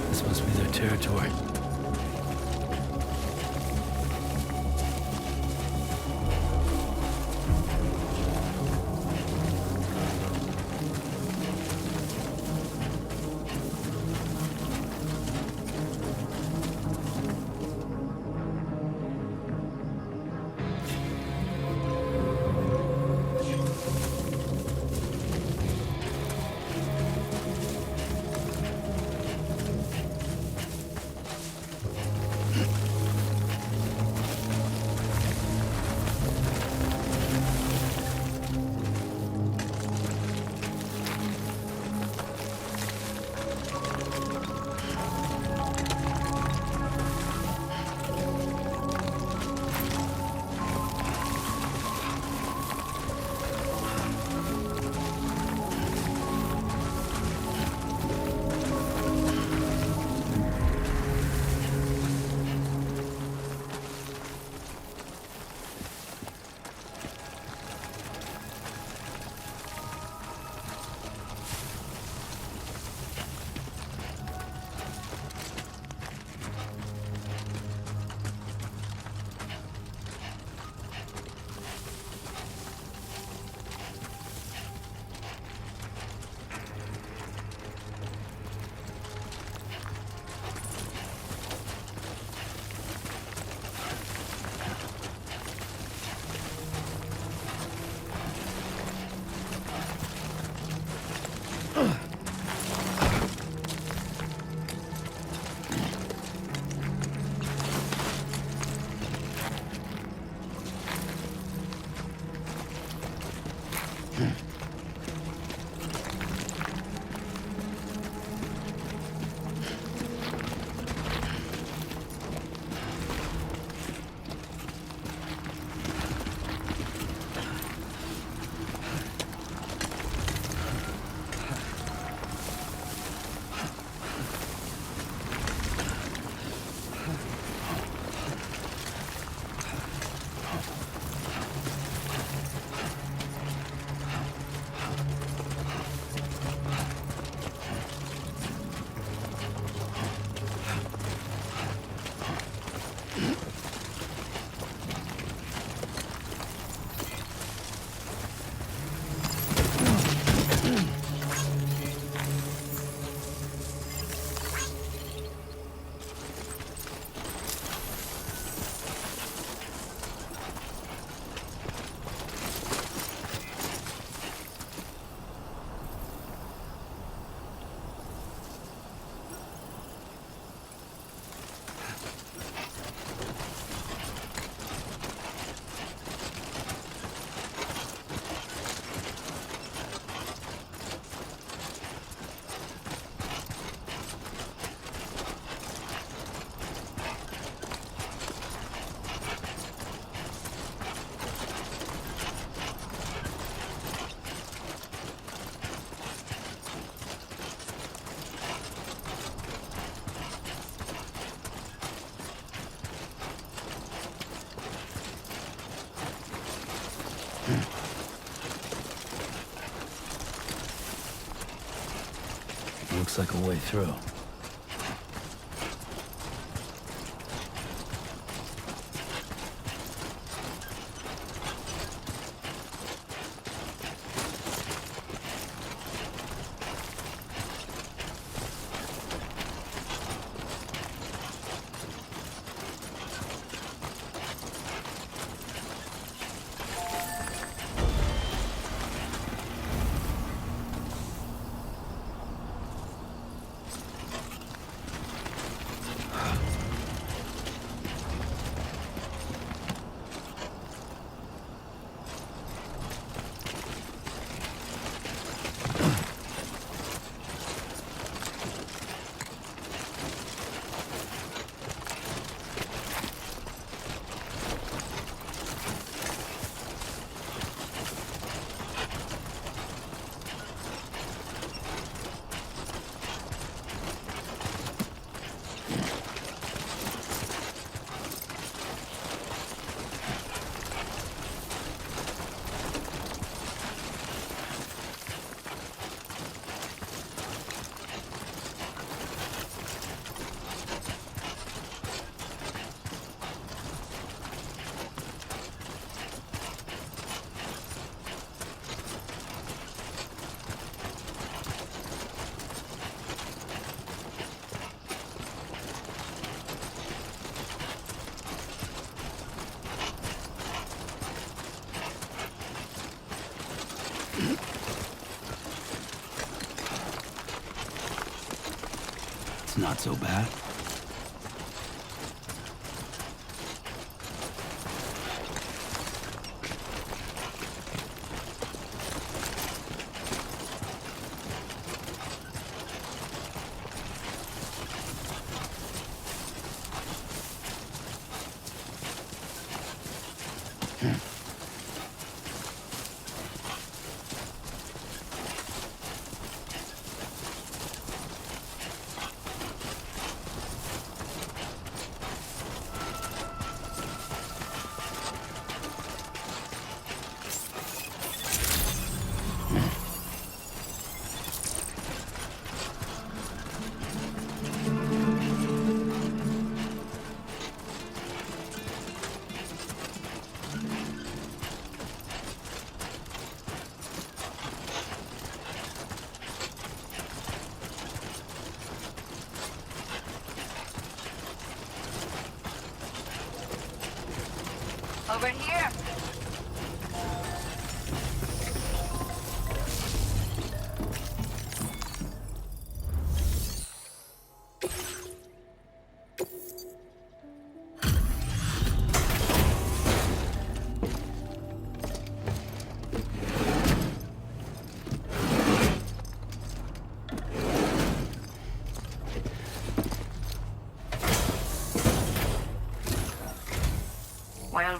This must be their territory. Looks like a way through. It's not so bad. Over here.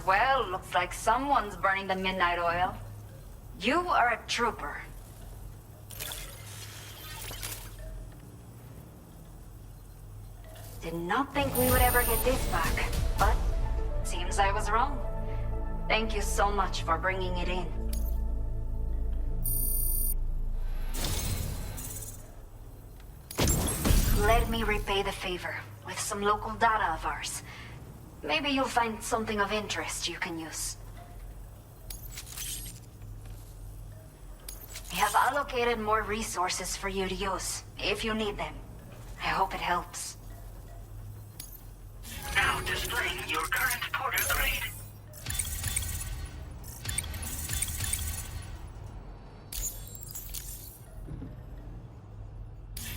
Well, looks like someone's burning the midnight oil. You are a trooper. Did not think we would ever get this back, but seems I was wrong. Thank you so much for bringing it in. Let me repay the favor with some local data of ours. Maybe you'll find something of interest you can use. We have allocated more resources for you to use, if you need them. I hope it helps. Now displaying your current porter grade.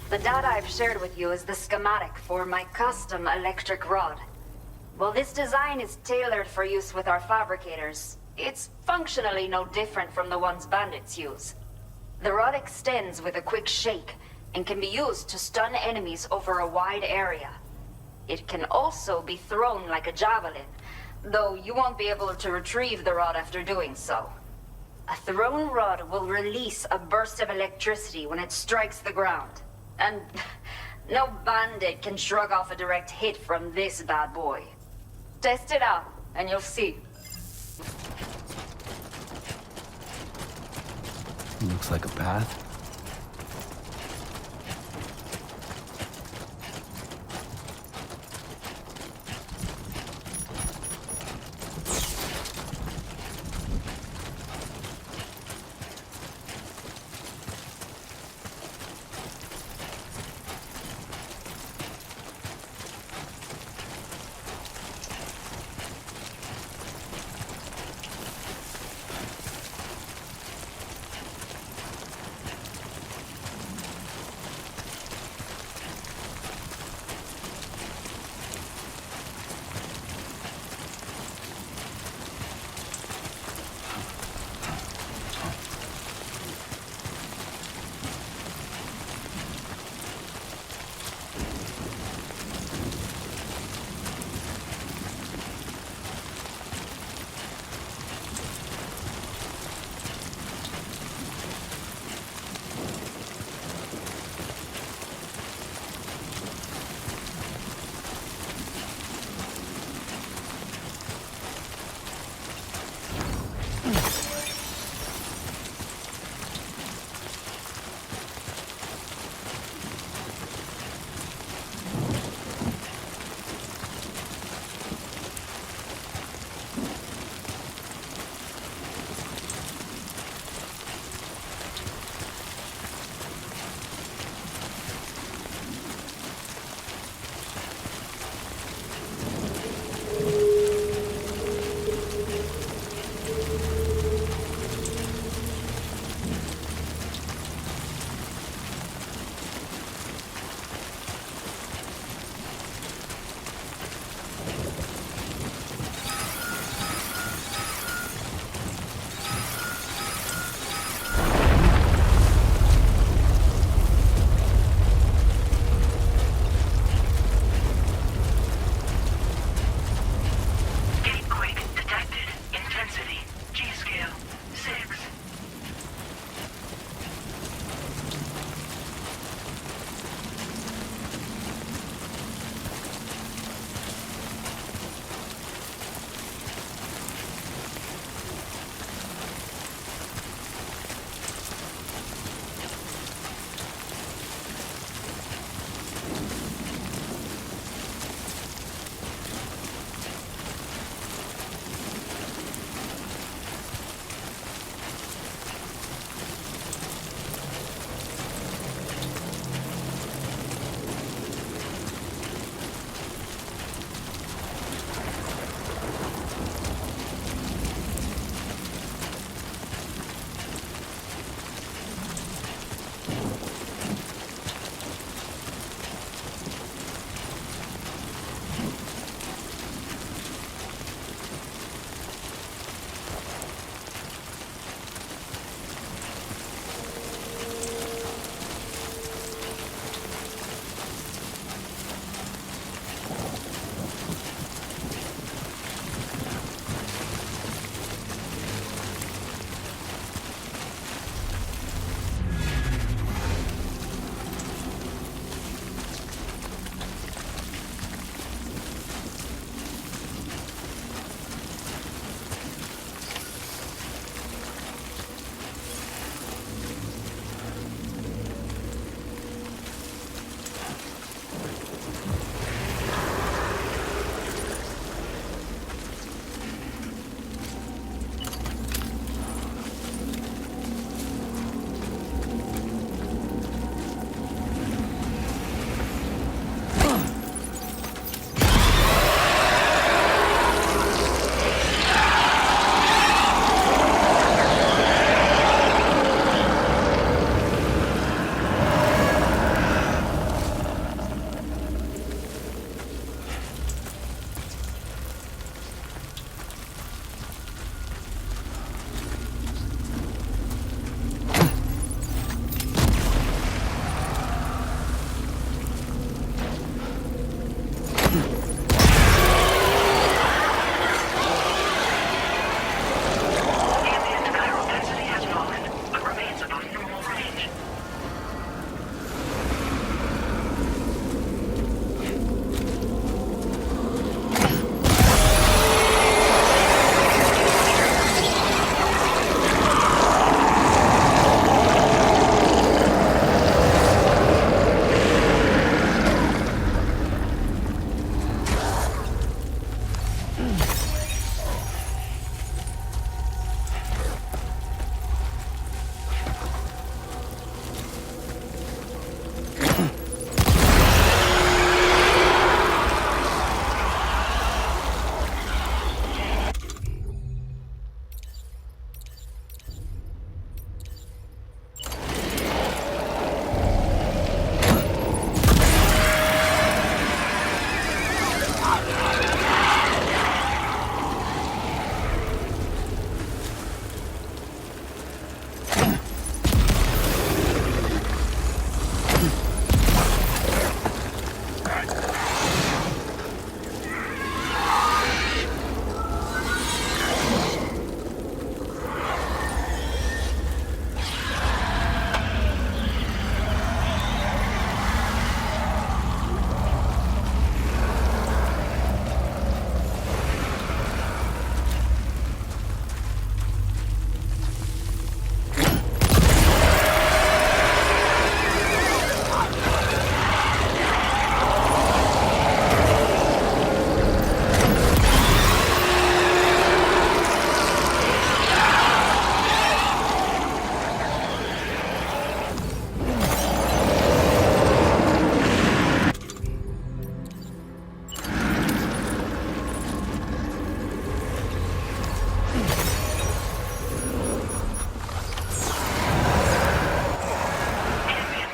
The data I've shared with you is the schematic for my custom electric rod. While this design is tailored for use with our fabricators, it's functionally no different from the ones bandits use. The rod extends with a quick shake and can be used to stun enemies over a wide area. It can also be thrown like a javelin, though you won't be able to retrieve the rod after doing so. A thrown rod will release a burst of electricity when it strikes the ground. And no bandit can shrug off a direct hit from this bad boy. Test it out, and you'll see. Looks like a path.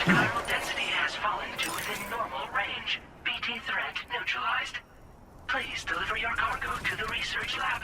Chiral density has fallen to within normal range. BT threat neutralized. Please deliver your cargo to the research lab.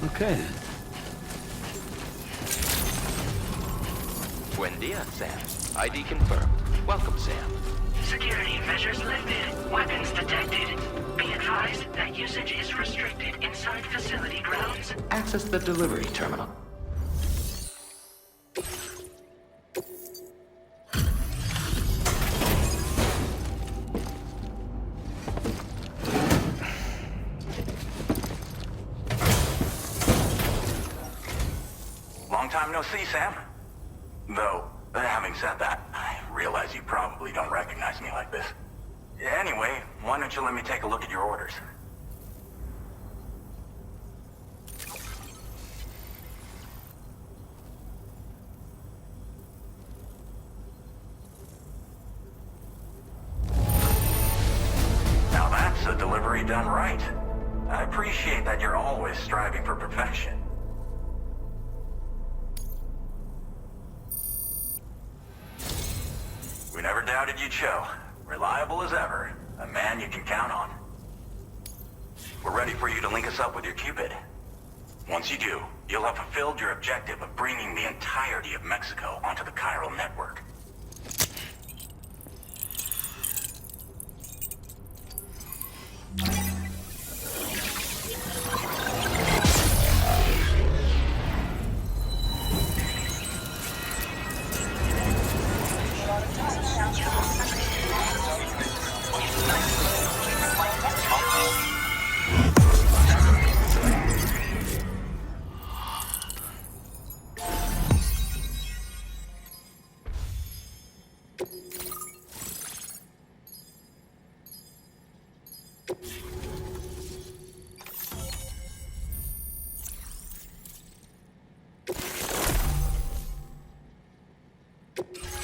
Okay then. Buen dia, Sam. ID confirmed. Welcome, Sam. Security measures lifted. Weapons detected. Be advised that usage is restricted inside facility grounds. Access the delivery terminal. Long time no see, Sam. Though, having said that, I realize you probably don't recognize me like this. Anyway, why don't you let me take a look at your orders? Now that's a delivery done right. I appreciate that you're always striving for perfection. We never doubted you'd show. Reliable as ever. A man you can count on. We're ready for you to link us up with your Cupid. Once you do, you'll have fulfilled your objective of bringing the entirety of Mexico onto the Chiral Network.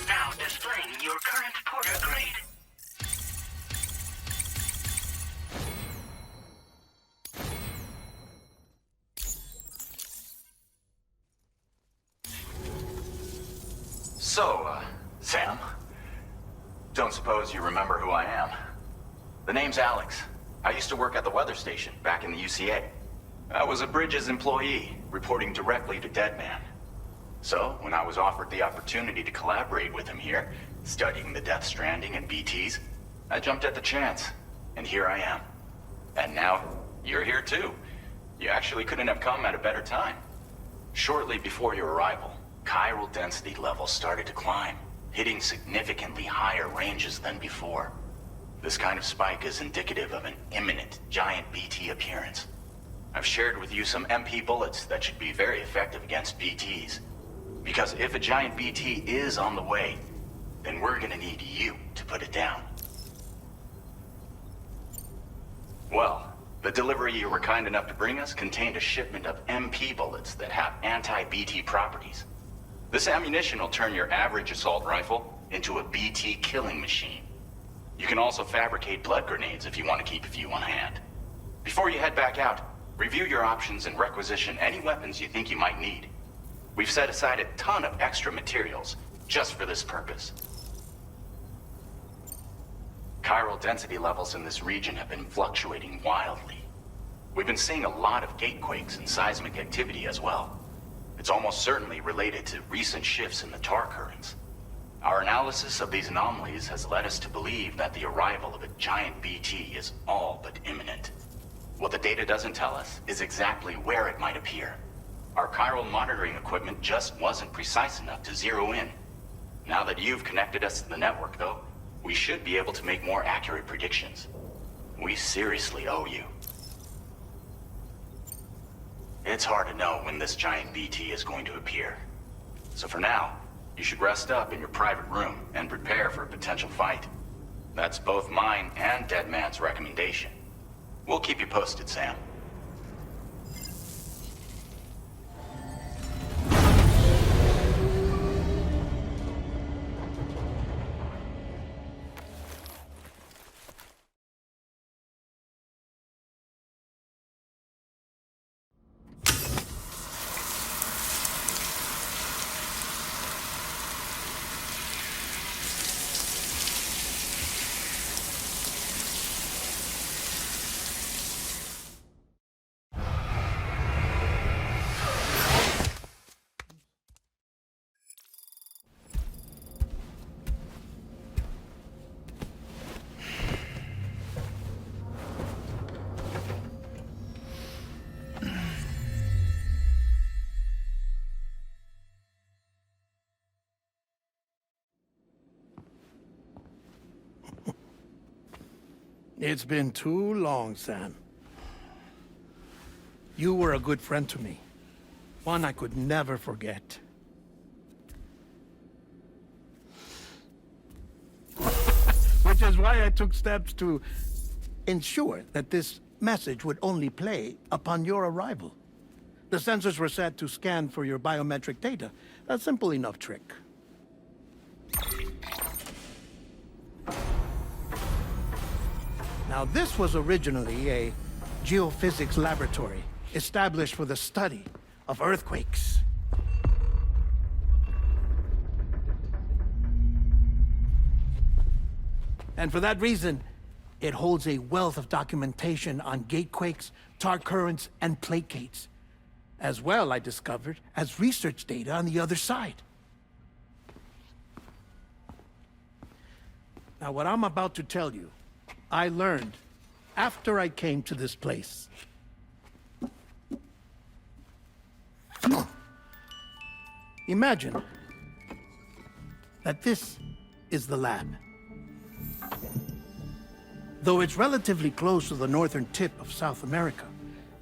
Now displaying your current porter grade. So, Sam? Don't suppose you remember who I am? The name's Alex. I used to work at the weather station back in the UCA. I was a Bridges employee, reporting directly to Deadman. So, when I was offered the opportunity to collaborate with him here, studying the Death Stranding and BTs, I jumped at the chance, and here I am. And now, you're here too. You actually couldn't have come at a better time. Shortly before your arrival, chiral density levels started to climb, hitting significantly higher ranges than before. This kind of spike is indicative of an imminent giant BT appearance. I've shared with you some MP bullets that should be very effective against BTs. Because if a giant BT is on the way, then we're gonna need you to put it down. Well, the delivery you were kind enough to bring us contained a shipment of MP bullets that have anti-BT properties. This ammunition will turn your average assault rifle into a BT killing machine. You can also fabricate blood grenades if you want to keep a few on hand. Before you head back out, review your options and requisition any weapons you think you might need. We've set aside a ton of extra materials just for this purpose. Chiral density levels in this region have been fluctuating wildly. We've been seeing a lot of gatequakes and seismic activity as well. It's almost certainly related to recent shifts in the tar currents. Our analysis of these anomalies has led us to believe that the arrival of a giant BT is all but imminent. What the data doesn't tell us is exactly where it might appear. Our chiral monitoring equipment just wasn't precise enough to zero in. Now that you've connected us to the network, though, we should be able to make more accurate predictions. We seriously owe you. It's hard to know when this giant BT is going to appear. So for now, you should rest up in your private room and prepare for a potential fight. That's both mine and Deadman's recommendation. We'll keep you posted, Sam. It's been too long, Sam. You were a good friend to me. One I could never forget. Which is why I took steps to ensure that this message would only play upon your arrival. The sensors were set to scan for your biometric data. A simple enough trick. Now, this was originally a geophysics laboratory established for the study of earthquakes. And for that reason, it holds a wealth of documentation on gatequakes, tar currents, and placates. As well, I discovered, as research data on the other side. Now, what I'm about to tell you, I learned after I came to this place. Imagine that this is the lab. Though it's relatively close to the northern tip of South America,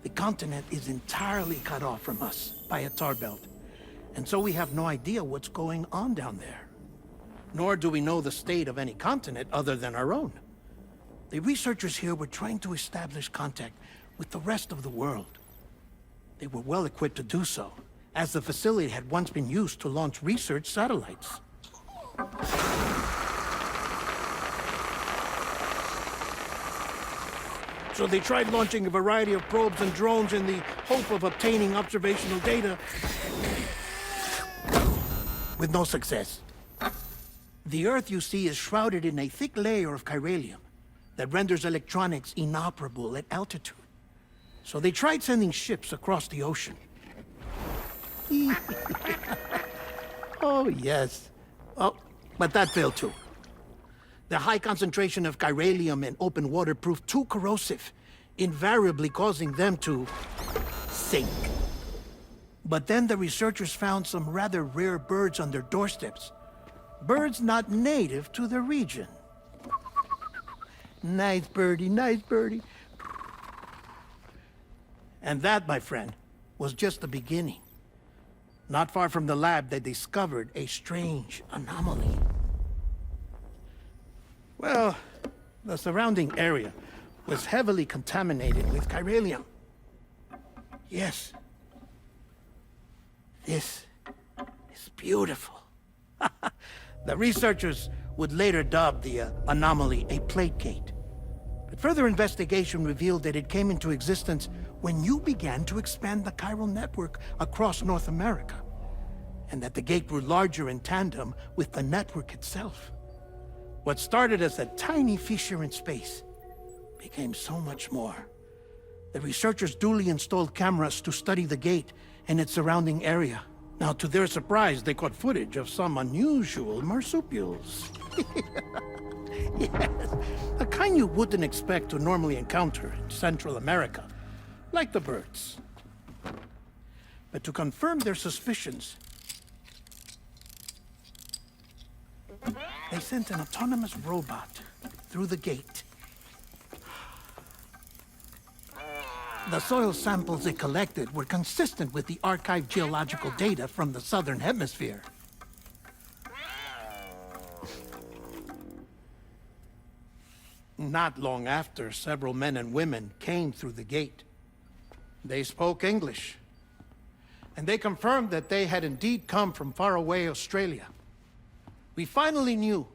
the continent is entirely cut off from us by a tar belt. And so we have no idea what's going on down there. Nor do we know the state of any continent other than our own. The researchers here were trying to establish contact with the rest of the world. They were well equipped to do so, as the facility had once been used to launch research satellites. So they tried launching a variety of probes and drones in the hope of obtaining observational data, with no success. The Earth, you see, is shrouded in a thick layer of chiralium that renders electronics inoperable at altitude. So they tried sending ships across the ocean. Oh, yes. Oh, but that failed too. The high concentration of chiralium in open water proved too corrosive, invariably causing them to sink. But then the researchers found some rather rare birds on their doorsteps. Birds not native to the region. Nice birdie, nice birdie. And that, my friend, was just the beginning. Not far from the lab, they discovered a strange anomaly. Well, the surrounding area was heavily contaminated with chiralium. Yes. This is beautiful. The researchers would later dub the anomaly a plate gate. But further investigation revealed that it came into existence when you began to expand the chiral network across North America, and that the gate grew larger in tandem with the network itself. What started as a tiny fissure in space became so much more. The researchers duly installed cameras to study the gate and its surrounding area. Now, to their surprise, they caught footage of some unusual marsupials. Yes, a kind you wouldn't expect to normally encounter in Central America, like the birds. But to confirm their suspicions, they sent an autonomous robot through the gate. The soil samples it collected were consistent with the archived geological data from the southern hemisphere. Not long after, several men and women came through the gate. They spoke English, and they confirmed that they had indeed come from faraway Australia. We finally knew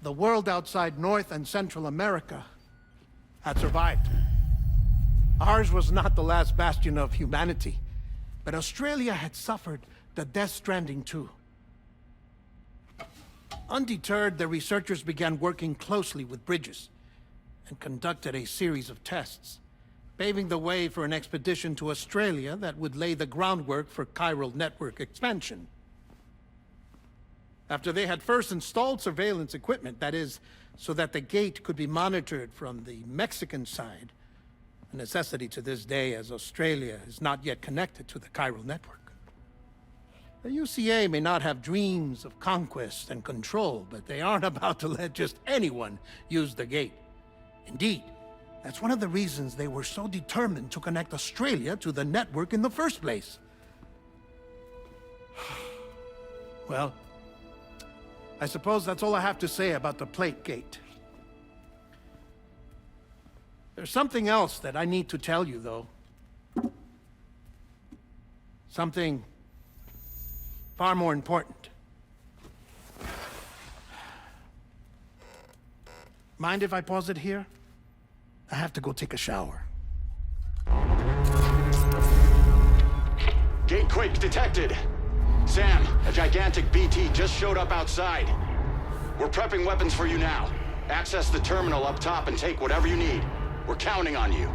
the world outside North and Central America had survived. Ours was not the last bastion of humanity, but Australia had suffered the death stranding too. Undeterred, the researchers began working closely with Bridges and conducted a series of tests, paving the way for an expedition to Australia that would lay the groundwork for chiral network expansion. After they had first installed surveillance equipment, that is, so that the gate could be monitored from the Mexican side, a necessity to this day as Australia is not yet connected to the chiral network. The UCA may not have dreams of conquest and control, but they aren't about to let just anyone use the gate. Indeed, that's one of the reasons they were so determined to connect Australia to the network in the first place. Well, I suppose that's all I have to say about the plate gate. There's something else that I need to tell you, though. Something far more important. Mind if I pause it here? I have to go take a shower. Gate quake detected. Sam, a gigantic BT just showed up outside. We're prepping weapons for you now. Access the terminal up top and take whatever you need. We're counting on you.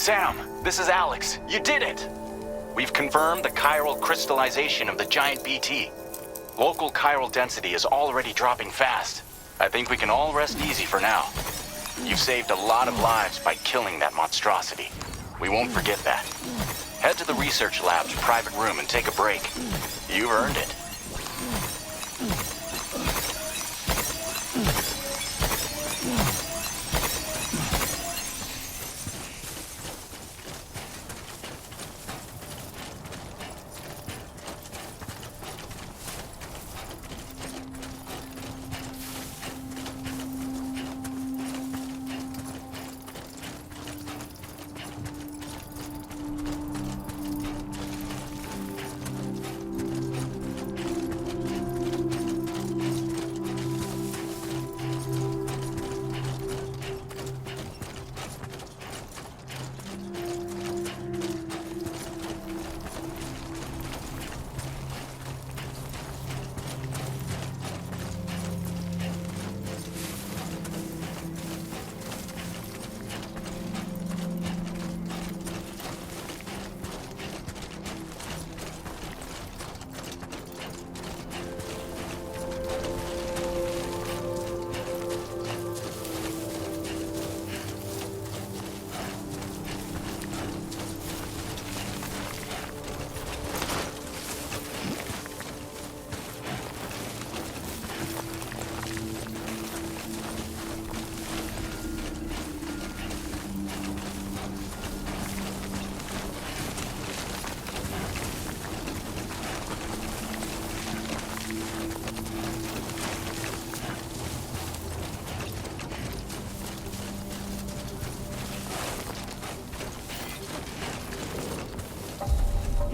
Sam, this is Alex. You did it! We've confirmed the chiral crystallization of the giant BT. Local chiral density is already dropping fast. I think we can all rest easy for now. You've saved a lot of lives by killing that monstrosity. We won't forget that. Head to the research lab's private room and take a break. You've earned it.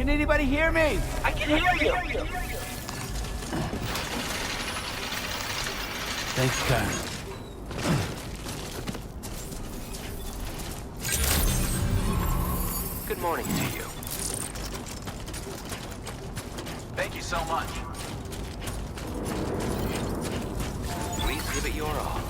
Can anybody hear me? I can hear you! Thanks, Kyle. Good morning to you. Thank you so much. Please give it your all.